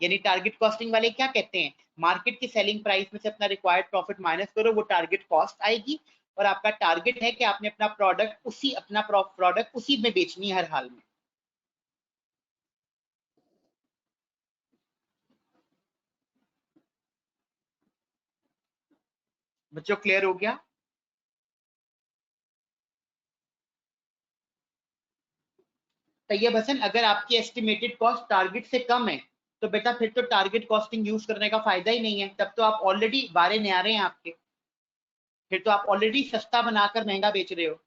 यानी टारगेट कॉस्टिंग वाले क्या कहते हैं, मार्केट की सेलिंग प्राइस में से अपना रिक्वायर्ड प्रॉफिट माइनस करो, वो टारगेट कॉस्ट आएगी, और आपका टारगेट है कि आपने अपना प्रोडक्ट उसी में बेचनी है हर हाल में। बच्चों क्लियर हो गया? तैयब हसन, अगर आपकी एस्टिमेटेड कॉस्ट टारगेट से कम है तो बेटा फिर तो टारगेट कॉस्टिंग यूज करने का फायदा ही नहीं है, तब तो आप ऑलरेडी बारे न्यारे हैं आपके, फिर तो आप ऑलरेडी सस्ता बनाकर महंगा बेच रहे हो।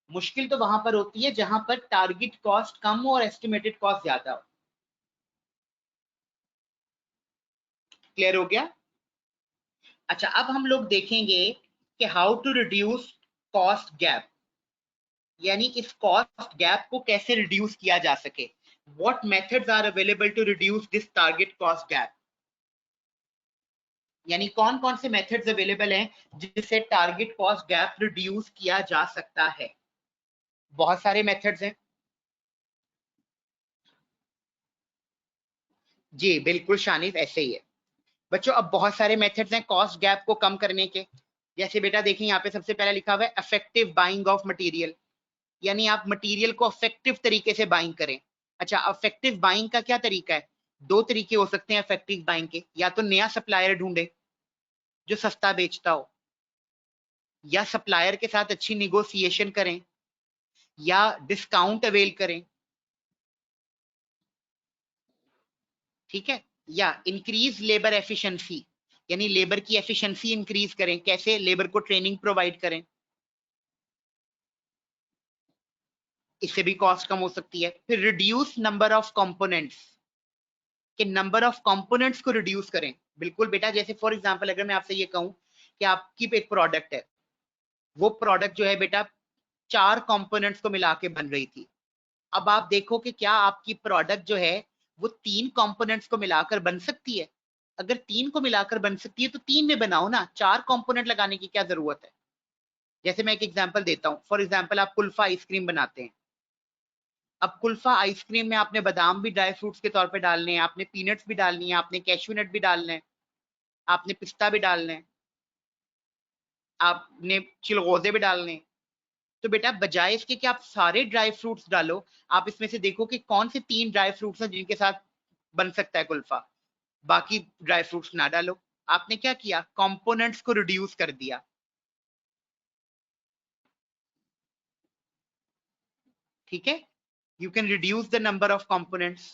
मुश्किल तो वहां पर होती है जहां पर टारगेट कॉस्ट कम हो और एस्टिमेटेड कॉस्ट ज्यादा हो। क्लियर हो गया? अच्छा, अब हम लोग देखेंगे कि how to reduce cost gap, यानी इस कॉस्ट गैप को कैसे रिड्यूस किया जा सके। What methods are available to reduce this target cost gap, यानी कौन कौन से मेथड्स अवेलेबल हैं जिससे टारगेट कॉस्ट गैप रिड्यूस किया जा सकता है। बहुत सारे मेथड्स हैं जी, बिल्कुल शानिद, ऐसे ही है बच्चों। अब बहुत सारे मेथड्स हैं कॉस्ट गैप को कम करने के। जैसे बेटा देखिए यहाँ पे सबसे पहले लिखा हुआ है इफेक्टिव बाइंग ऑफ मटेरियल, यानी आप मटेरियल को इफेक्टिव तरीके से बाइंग करें। अच्छा, इफेक्टिव बाइंग का क्या तरीका है, दो तरीके हो सकते हैं इफेक्टिव बाइंग के, या तो नया सप्लायर ढूंढे जो सस्ता बेचता हो, या सप्लायर के साथ अच्छी निगोसिएशन करें, या डिस्काउंट अवेल करें, ठीक है, या इंक्रीज लेबर एफिशिएंसी, यानी लेबर की एफिशिएंसी इंक्रीज करें, कैसे, लेबर को ट्रेनिंग प्रोवाइड करें, इससे भी कॉस्ट कम हो सकती है। फिर रिड्यूस नंबर ऑफ कंपोनेंट्स, कि नंबर ऑफ कंपोनेंट्स को रिड्यूस करें। बिल्कुल बेटा, जैसे फॉर एग्जांपल अगर मैं आपसे ये कहूं कि आपकी एक प्रोडक्ट है, वो प्रोडक्ट जो है बेटा 4 कंपोनेंट्स को मिला के बन रही थी। अब आप देखो कि क्या आपकी प्रोडक्ट जो है वो 3 कंपोनेंट्स को मिलाकर बन सकती है। अगर 3 को मिलाकर बन सकती है तो 3 में बनाओ ना, 4 कंपोनेंट लगाने की क्या जरूरत है। जैसे मैं एक एग्जांपल देता हूं, फॉर एग्जांपल आप कुल्फा आइसक्रीम बनाते हैं। अब कुल्फा आइसक्रीम में आपने बादाम भी ड्राई फ्रूट्स के तौर पे डालने हैं, आपने पीनट्स भी डालनी है, आपने कैश्यू नट भी डालना है, आपने पिस्ता भी डालना है, आपने चिलगोजे भी डालने हैं। तो बेटा बजाय इसके कि आप सारे ड्राई फ्रूट्स डालो, आप इसमें से देखो कि कौन से 3 ड्राई फ्रूट्स हैं जिनके साथ बन सकता है कुल्फा, बाकी ड्राई फ्रूट्स ना डालो। आपने क्या किया, कंपोनेंट्स को रिड्यूस कर दिया। ठीक है, you can reduce the number of components.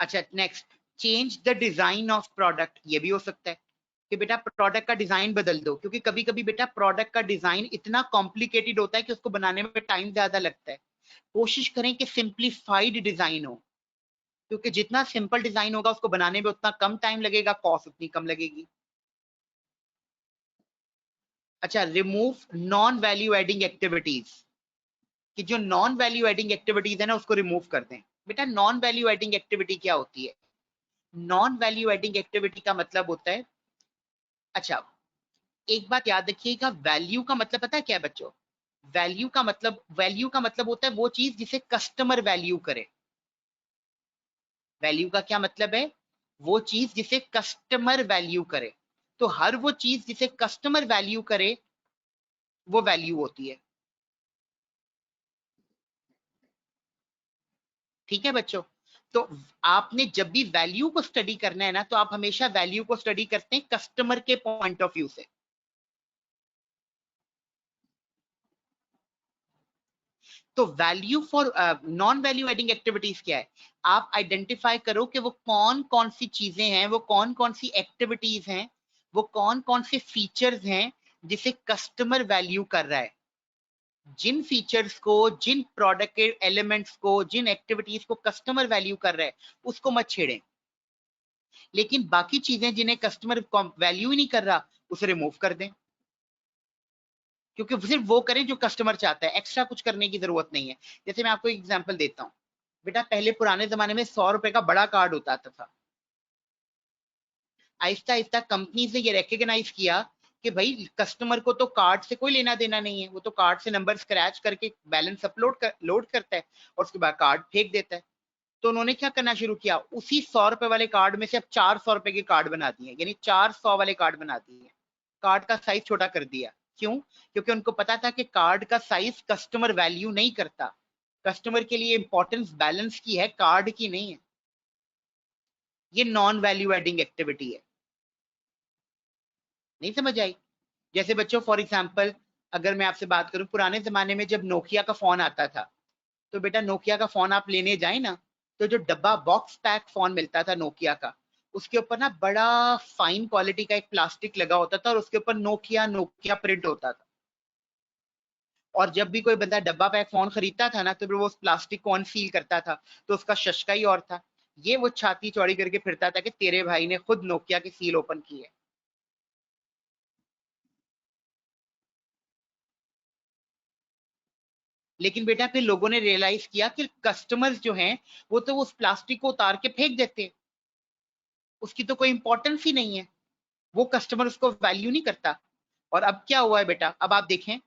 अच्छा next, change the design of product, ये भी हो सकता है कि बेटा प्रोडक्ट का डिजाइन बदल दो, क्योंकि कभी कभी बेटा प्रोडक्ट का डिजाइन इतना कॉम्प्लिकेटेड होता है कि उसको बनाने में टाइम ज्यादा लगता है। कोशिश करें कि सिंप्लीफाइड डिजाइन हो, क्योंकि जितना सिंपल डिजाइन होगा उसको बनाने में उतना कम टाइम लगेगा, कॉस्ट उतनी कम लगेगी। अच्छा, remove non value adding activities, कि जो नॉन वैल्यू एडिंग एक्टिविटीज है ना उसको रिमूव कर दें। बेटा नॉन वैल्यू एडिंग एक्टिविटी क्या होती है, नॉन वैल्यू एडिंग एक्टिविटी का मतलब होता है, अच्छा एक बात याद रखिएगा, वैल्यू का मतलब पता है क्या है बच्चों, वैल्यू का मतलब होता है वो चीज जिसे कस्टमर वैल्यू करे। वैल्यू का क्या मतलब है, वो चीज जिसे कस्टमर वैल्यू करे। तो हर वो चीज जिसे कस्टमर वैल्यू करे वो वैल्यू होती है। ठीक है बच्चों, तो आपने जब भी वैल्यू को स्टडी करना है ना, तो आप हमेशा वैल्यू को स्टडी करते हैं कस्टमर के पॉइंट ऑफ व्यू से। तो value for non value adding activities क्या है, आप आइडेंटिफाई करो कि वो कौन कौन सी चीजें हैं, वो कौन कौन सी एक्टिविटीज हैं, वो कौन कौन से फीचर्स हैं जिसे कस्टमर वैल्यू कर रहा है। जिन फीचर्स को, जिन प्रोडक्ट के एलिमेंट्स को, जिन एक्टिविटीज को कस्टमर वैल्यू कर रहा है उसको मत छेड़ें। लेकिन बाकी चीजें जिन्हें कस्टमर वैल्यू ही नहीं कर रहा उसे रिमूव कर दें, क्योंकि सिर्फ वो करें जो कस्टमर चाहता है, एक्स्ट्रा कुछ करने की जरूरत नहीं है। जैसे मैं आपको एक एग्जांपल देता हूँ, बेटा पहले पुराने जमाने में 100 रुपए का बड़ा कार्ड होता था। आहिस्ता आहिस्ता कंपनीज ने ये रिकग्नाइज किया कि भाई कस्टमर को तो कार्ड से कोई लेना देना नहीं है, वो तो कार्ड से नंबर स्क्रैच करके बैलेंस लोड करता है और उसके बाद कार्ड फेंक देता है। तो उन्होंने क्या करना शुरू किया, उसी 100 रुपए वाले कार्ड में से अब 400 रुपए के कार्ड बना दिए, यानी 400 वाले कार्ड बना दिए, कार्ड का साइज छोटा कर दिया। क्यों? क्योंकि उनको पता था कि कार्ड का साइज कस्टमर वैल्यू नहीं करता, कस्टमर के लिए इंपॉर्टेंस बैलेंस की है, कार्ड की नहीं है। ये नॉन वैल्यू एडिंग एक्टिविटी है। नहीं समझ आई? जैसे बच्चों फॉर एग्जाम्पल अगर मैं आपसे बात करूं, पुराने जमाने में जब नोकिया का फोन आता था, तो बेटा नोकिया का फोन आप लेने जाए ना, तो जो डब्बा बॉक्स पैक फोन मिलता था नोकिया का, उसके ऊपर ना बड़ा फाइन क्वालिटी का एक प्लास्टिक लगा होता था और उसके ऊपर नोकिया नोकिया प्रिंट होता था। और जब भी कोई बंदा डब्बा पैक फोन खरीदता था ना, तो फिर वो उस प्लास्टिक को अनसील करता था, तो उसका शशका ही और था। ये वो छाती चौड़ी करके फिरता था कि तेरे भाई ने खुद नोकिया की सील ओपन की है। लेकिन बेटा फिर लोगों ने रियलाइज किया कि कस्टमर्स जो हैं वो तो उस प्लास्टिक को उतार के फेंक देते हैं, उसकी तो कोई इंपॉर्टेंस ही नहीं है, वो कस्टमर उसको वैल्यू नहीं करता। और अब क्या हुआ है बेटा, अब आप देखें,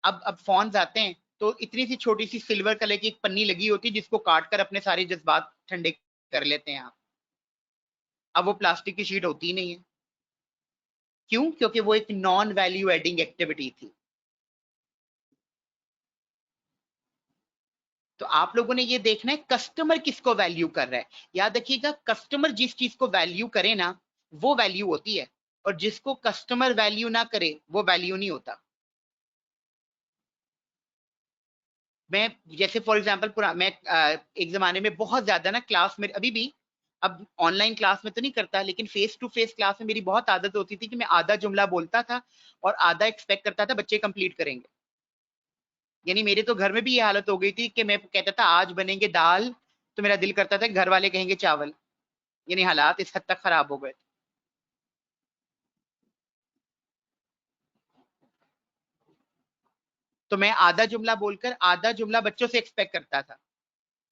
अब फोन आते हैं तो इतनी सी छोटी सी सिल्वर कलर की एक पन्नी लगी होती है जिसको काट कर अपने सारे जज्बात ठंडे कर लेते हैं आप। अब वो प्लास्टिक की शीट होती ही नहीं है। क्यों? क्योंकि वो एक नॉन वैल्यू एडिंग एक्टिविटी थी। तो आप लोगों ने ये देखना है कस्टमर किसको वैल्यू कर रहा है। याद रखिएगा, कस्टमर जिस चीज को वैल्यू करे ना वो वैल्यू होती है, और जिसको कस्टमर वैल्यू ना करे वो वैल्यू नहीं होता। मैं जैसे फॉर एग्जांपल पूरा मैं एक जमाने में बहुत ज्यादा ना क्लास में, अभी भी अब ऑनलाइन क्लास में तो नहीं करता, लेकिन फेस टू फेस क्लास में मेरी बहुत आदत होती थी कि मैं आधा जुमला बोलता था और आधा एक्सपेक्ट करता था बच्चे कंप्लीट करेंगे। यानी मेरे तो घर में भी ये हालत हो गई थी कि मैं कहता था आज बनेंगे दाल, तो मेरा दिल करता था घर वाले कहेंगे चावल। यानी हालात इस हद तक खराब हो गए। तो मैं आधा जुमला बोलकर आधा जुमला बच्चों से एक्सपेक्ट करता था।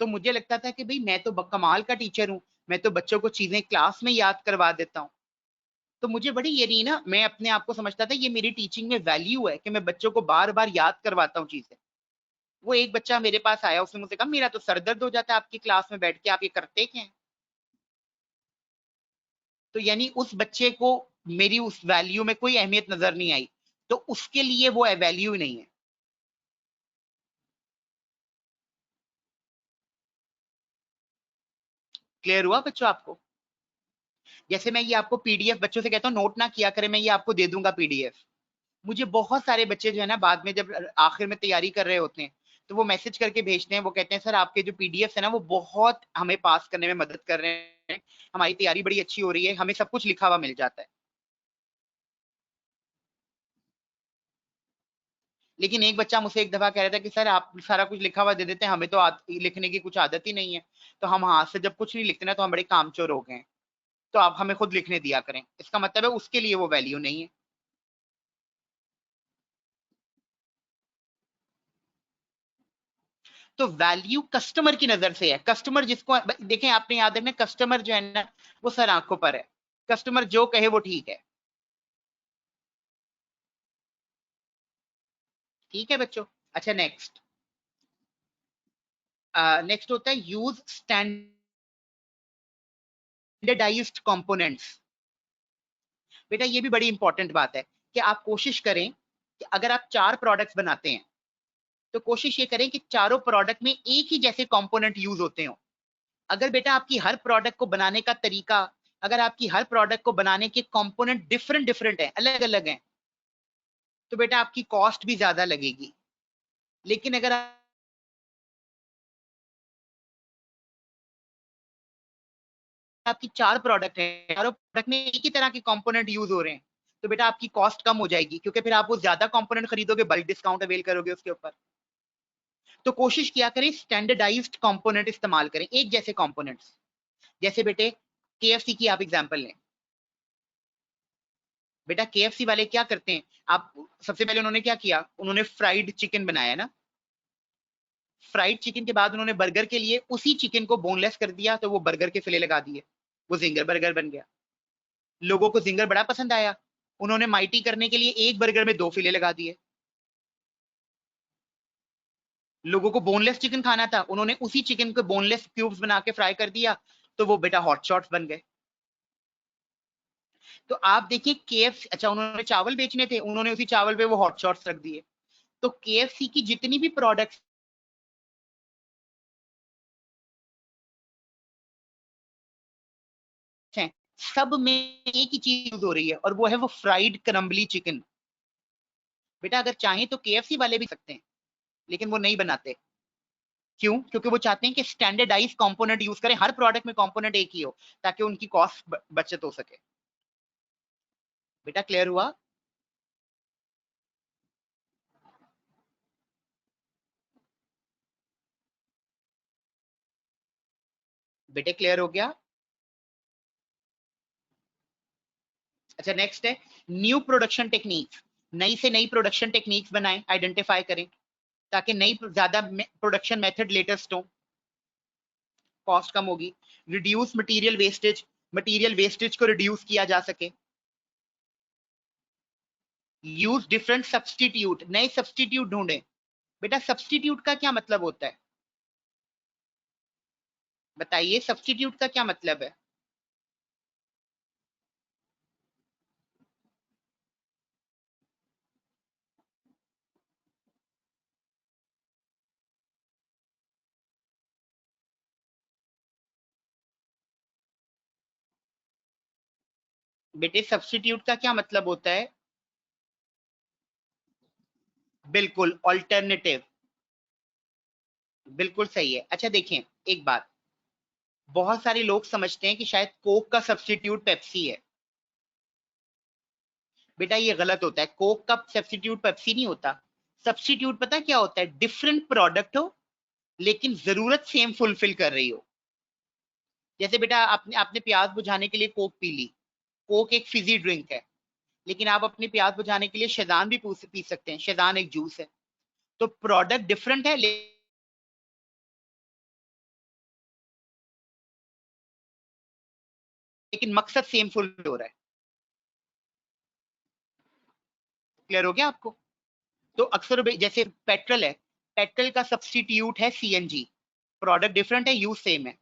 तो मुझे लगता था कि भाई मैं तो कमाल का टीचर हूँ, मैं तो बच्चों को चीजें क्लास में याद करवा देता हूँ। तो मुझे बड़ी ये नहीं ना, मैं अपने आप को समझता था ये मेरी टीचिंग में वैल्यू है कि मैं बच्चों को बार बार याद करवाता हूँ चीजें। वो एक बच्चा मेरे पास आया, उसने मुझसे कहा मेरा तो सर दर्द हो जाता है आपकी क्लास में बैठ के, आप ये करते क्या हैं? तो यानी उस बच्चे को मेरी उस वैल्यू में कोई अहमियत नजर नहीं आई, तो उसके लिए वो वैल्यू ही नहीं है। क्लियर हुआ बच्चों आपको? जैसे मैं ये आपको पीडीएफ बच्चों से कहता हूँ नोट ना किया करें, मैं ये आपको दे दूंगा पीडीएफ। मुझे बहुत सारे बच्चे जो है ना बाद में जब आखिर में तैयारी कर रहे होते हैं, तो वो मैसेज करके भेजते हैं, वो कहते हैं सर आपके जो पीडीएफ है ना वो बहुत हमें पास करने में मदद कर रहे हैं, हमारी तैयारी बड़ी अच्छी हो रही है, हमें सब कुछ लिखा हुआ मिल जाता है। लेकिन एक बच्चा मुझसे एक दफा कह रहा था कि सर आप सारा कुछ लिखा हुआ दे देते हैं, हमें तो लिखने की कुछ आदत ही नहीं है, तो हम हाथ से जब कुछ नहीं लिखते ना तो हम बड़े कामचोर हो गए हैं, तो आप हमें खुद लिखने दिया करें। इसका मतलब है उसके लिए वो वैल्यू नहीं है। तो वैल्यू कस्टमर की नजर से है, कस्टमर जिसको देखें, आपने याद रखना कस्टमर जो है ना वो सर आंखों पर है, कस्टमर जो कहे वो ठीक है। ठीक है बच्चों? अच्छा नेक्स्ट, नेक्स्ट होता है यूज स्टैंडर्डाइज्ड कंपोनेंट्स। बेटा ये भी बड़ी इंपॉर्टेंट बात है कि आप कोशिश करें कि अगर आप 4 प्रोडक्ट्स बनाते हैं तो कोशिश ये करें कि चारों प्रोडक्ट में एक ही जैसे कंपोनेंट यूज होते हो। अगर बेटा आपकी हर प्रोडक्ट को बनाने का तरीका, अगर आपकी हर प्रोडक्ट को बनाने के कंपोनेंट डिफरेंट डिफरेंट है, अलग अलग हैं, तो बेटा आपकी कॉस्ट भी ज्यादा लगेगी। लेकिन अगर आपकी 4 प्रोडक्ट है, चारों प्रोडक्ट में एक ही तरह के कंपोनेंट यूज हो रहे हैं, तो बेटा आपकी कॉस्ट कम हो जाएगी, क्योंकि फिर आप वो ज्यादा कंपोनेंट खरीदोगे, बल्क डिस्काउंट अवेल करोगे उसके ऊपर। तो कोशिश किया करें स्टैंडर्डाइज्ड कंपोनेंट इस्तेमाल करें, एक जैसे कंपोनेंट्स। जैसे बेटे KFC की आप एग्जांपल लें बेटा, KFC वाले क्या करते हैं, आप सबसे पहले उन्होंने क्या किया, उन्होंने फ्राइड चिकन बनाया ना, फ्राइड चिकन के बाद उन्होंने बर्गर के लिए उसी चिकन को बोनलेस कर दिया, तो वो बर्गर के फिले लगा दिए, वो जिंगर बर्गर बन गया। लोगों को जिंगर बड़ा पसंद आया, उन्होंने माइटी करने के लिए एक बर्गर में 2 फिले लगा दिए। लोगों को बोनलेस चिकन खाना था, उन्होंने उसी चिकन को बोनलेस क्यूब्स बना के फ्राई कर दिया, तो वो बेटा हॉट शॉट्स बन गए। तो आप देखिए KFC, अच्छा उन्होंने चावल बेचने थे, उन्होंने उसी चावल पे वो हॉट शॉट्स रख दिए। तो KFC की जितनी भी प्रोडक्ट्स हैं, सब में एक ही चीज यूज हो रही है, और वो है वो फ्राइड क्रम्बली चिकन। बेटा अगर चाहें तो KFC वाले भी सकते हैं, लेकिन वो नहीं बनाते। क्यों? क्योंकि वो चाहते हैं कि स्टैंडर्डाइज कंपोनेंट यूज करें, हर प्रोडक्ट में कंपोनेंट एक ही हो, ताकि उनकी कॉस्ट बचत हो सके। बेटा क्लियर हुआ? बेटे क्लियर हो गया? अच्छा नेक्स्ट है न्यू प्रोडक्शन टेक्निक। नई से नई प्रोडक्शन टेक्निक्स बनाएं, आइडेंटिफाई करें, ताकि नई ज्यादा प्रोडक्शन मेथड लेटेस्ट हो, कॉस्ट कम होगी। Reduce material wastage, material wastage को रिड्यूस किया जा सके। यूज डिफरेंट सब्सटीट्यूट, नए सब्सटीट्यूट ढूंढें। बेटा सब्सटीट्यूट का क्या मतलब होता है, बताइए सब्सटीट्यूट का क्या मतलब है? बेटे सब्सटीट्यूट का क्या मतलब होता है? बिल्कुल ऑल्टरनेटिव, बिल्कुल सही है। अच्छा देखें एक बात, बहुत सारे लोग समझते हैं कि शायद कोक का सब्सटीट्यूट पेप्सी है। बेटा ये गलत होता है, कोक का सब्सटीट्यूट पेप्सी नहीं होता। सब्सटीट्यूट पता है क्या होता है, डिफरेंट प्रोडक्ट हो लेकिन जरूरत सेम फुलफिल कर रही हो। जैसे बेटा आपने आपने प्यास बुझाने के लिए कोक पी ली, कोक एक फिजी ड्रिंक है, लेकिन आप अपनी प्यास बुझाने के लिए शेदान भी पी सकते हैं, शेदान एक जूस है। तो प्रोडक्ट डिफरेंट है लेकिन मकसद सेम फुलफिल हो रहा है। क्लियर हो गया आपको? तो अक्सर जैसे पेट्रोल है, पेट्रोल का सब्सटीट्यूट है CNG, प्रोडक्ट डिफरेंट है, यूज सेम है।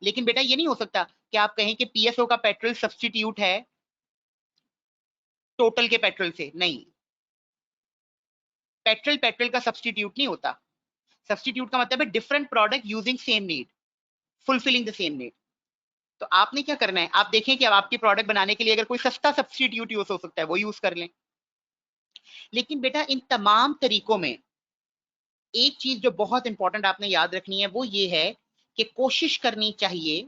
लेकिन बेटा ये नहीं हो सकता कि आप कहें कि PSO का पेट्रोल सब्सटीट्यूट है टोटल के पेट्रोल से, नहीं। पेट्रोल पेट्रोल का सब्सटीट्यूट नहीं होता। सब्सटीट्यूट का मतलब है different product using same need, fulfilling the same need. तो आपने क्या करना है, आप देखें कि अब आपकी प्रोडक्ट बनाने के लिए अगर कोई सस्ता सब्सटीट्यूट यूज हो सकता है वो यूज कर लें। लेकिन बेटा इन तमाम तरीकों में एक चीज जो बहुत इंपॉर्टेंट आपने याद रखनी है वो ये है कि कोशिश करनी चाहिए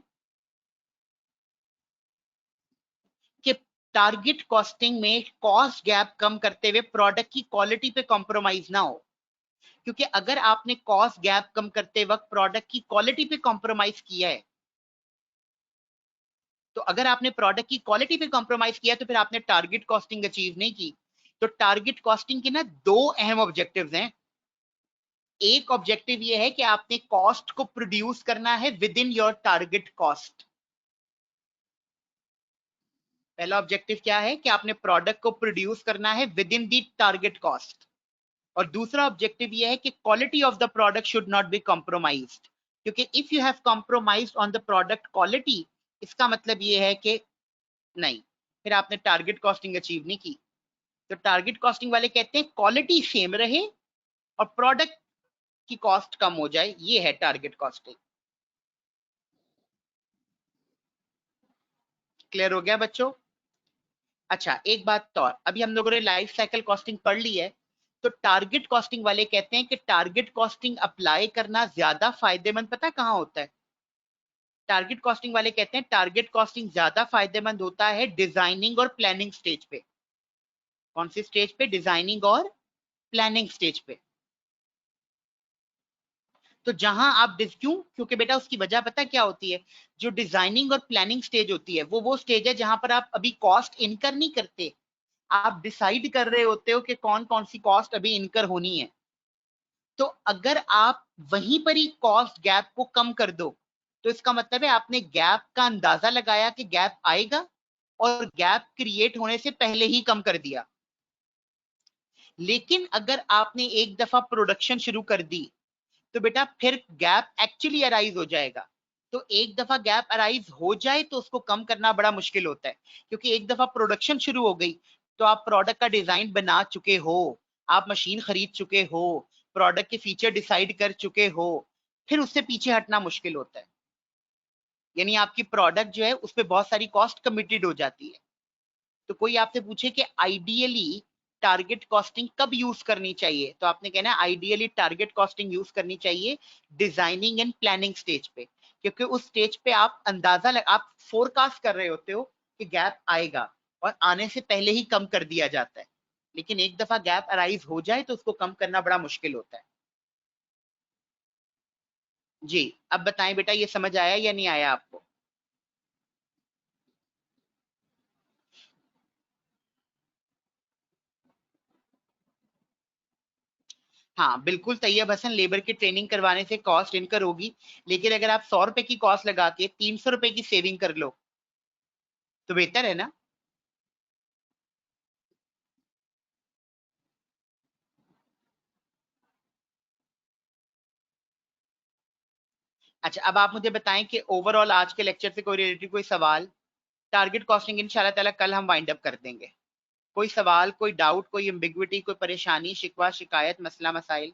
कि टारगेट कॉस्टिंग में कॉस्ट गैप कम करते हुए प्रोडक्ट की क्वालिटी पे कॉम्प्रोमाइज ना हो। क्योंकि अगर आपने कॉस्ट गैप कम करते वक्त प्रोडक्ट की क्वालिटी पे कॉम्प्रोमाइज किया है, तो अगर आपने प्रोडक्ट की क्वालिटी पे कॉम्प्रोमाइज किया तो फिर आपने टारगेट कॉस्टिंग अचीव नहीं की। तो टारगेट कॉस्टिंग के ना 2 अहम ऑब्जेक्टिव्स हैं। एक ऑब्जेक्टिव ये है कि आपने कॉस्ट को प्रोड्यूस करना है within your target cost. पहला ऑब्जेक्टिव क्या है कि आपने प्रोडक्ट को प्रोड्यूस करना है within the target cost. और दूसरा ऑब्जेक्टिव ये है कि quality of the product should not be compromised. क्योंकि if you have compromised on the product quality, इसका मतलब ये है कि नहीं, फिर आपने टारगेट कॉस्टिंग अचीव नहीं की। तो टारगेट कॉस्टिंग वाले कहते हैं क्वालिटी सेम रहे और प्रोडक्ट की कॉस्ट कम हो जाए, ये है टारगेट कॉस्टिंग। क्लियर हो गया बच्चों? अच्छा एक बात तो और, अभी हम लोगों ने लाइफ साइकिल कॉस्टिंग पढ़ ली है, तो टारगेट कॉस्टिंग वाले कहते हैं कि टारगेट कॉस्टिंग अप्लाई करना ज्यादा फायदेमंद पता है कहाँ होता है? टारगेट कॉस्टिंग वाले कहते हैं टारगेट कॉस्टिंग ज्यादा फायदेमंद होता है डिजाइनिंग और प्लानिंग स्टेज पे। कौन सी स्टेज पे? डिजाइनिंग और प्लानिंग स्टेज पे। तो जहां आप क्योंकि बेटा उसकी वजह पता क्या होती है, जो डिजाइनिंग और प्लानिंग स्टेज होती है वो स्टेज है जहां पर आप अभी कॉस्ट इनकर नहीं करते, आप डिसाइड कर रहे होते हो कि कौन कौन सी कॉस्ट अभी इनकर होनी है। तो अगर आप वहीं पर ही कॉस्ट गैप को कम कर दो तो इसका मतलब है आपने गैप का अंदाजा लगाया कि गैप आएगा और गैप क्रिएट होने से पहले ही कम कर दिया। लेकिन अगर आपने एक दफा प्रोडक्शन शुरू कर दी तो बेटा फिर गैप एक्चुअली अराइज हो जाएगा। तो एक दफा गैप अराइज हो जाए तो उसको कम करना बड़ा मुश्किल होता है, क्योंकि एक दफा प्रोडक्शन शुरू हो गई तो आप प्रोडक्ट का डिजाइन बना चुके हो, आप मशीन खरीद चुके हो, प्रोडक्ट के फीचर डिसाइड कर चुके हो, फिर उससे पीछे हटना मुश्किल होता है। यानी आपकी प्रोडक्ट जो है उस पर बहुत सारी कॉस्ट कमिटेड हो जाती है। तो कोई आपसे पूछे कि आइडियली टारगेट कॉस्टिंग कब यूज करनी चाहिए, तो आपने कहना है आइडियली टारगेट कॉस्टिंग यूज करनी चाहिए डिजाइनिंग एंड प्लानिंग स्टेज पे, क्योंकि उस स्टेज पे आप आप फोरकास्ट कर रहे होते हो कि गैप आएगा और आने से पहले ही कम कर दिया जाता है। लेकिन एक दफा गैप अराइज हो जाए तो उसको कम करना बड़ा मुश्किल होता है। जी, अब बताएं बेटा ये समझ आया या नहीं आया आपको? हाँ बिल्कुल तैयब हसन, लेबर की ट्रेनिंग करवाने से कॉस्ट इनकर होगी, लेकिन अगर आप 100 रुपए की कॉस्ट लगा के 300 रुपए की सेविंग कर लो तो बेहतर है ना। अच्छा अब आप मुझे बताएं कि ओवरऑल आज के लेक्चर से कोई रिलेटेड कोई सवाल? टारगेट कॉस्टिंग इंशाल्लाह ताला कल हम वाइंड अप कर देंगे। कोई सवाल, कोई डाउट, कोई एम्बिग्विटी, कोई परेशानी, शिकवा, शिकायत, मसला मसाइल?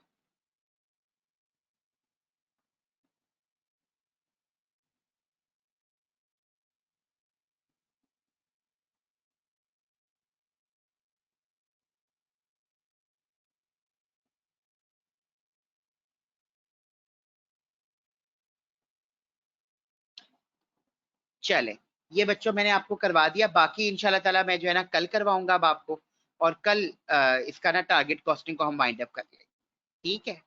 चले, ये बच्चों मैंने आपको करवा दिया, बाकी इंशाल्लाह ताला मैं जो है ना कल करवाऊंगा अब आपको, और कल इसका ना टारगेट कॉस्टिंग को हम वाइंड अप कर लेंगे। ठीक है।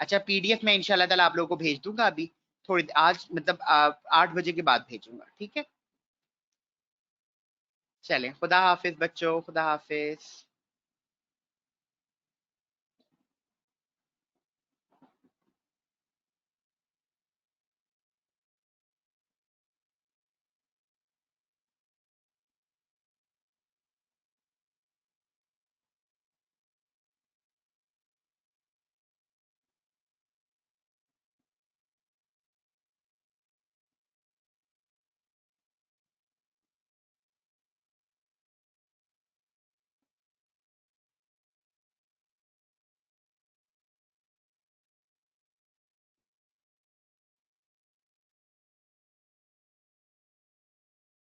अच्छा पीडीएफ में इंशाल्लाह ताला आप लोगों को भेज दूंगा अभी थोड़ी आज, मतलब 8 बजे के बाद भेजूंगा। ठीक है। चलें, खुदा हाफिज बच्चों, खुदा हाफिज।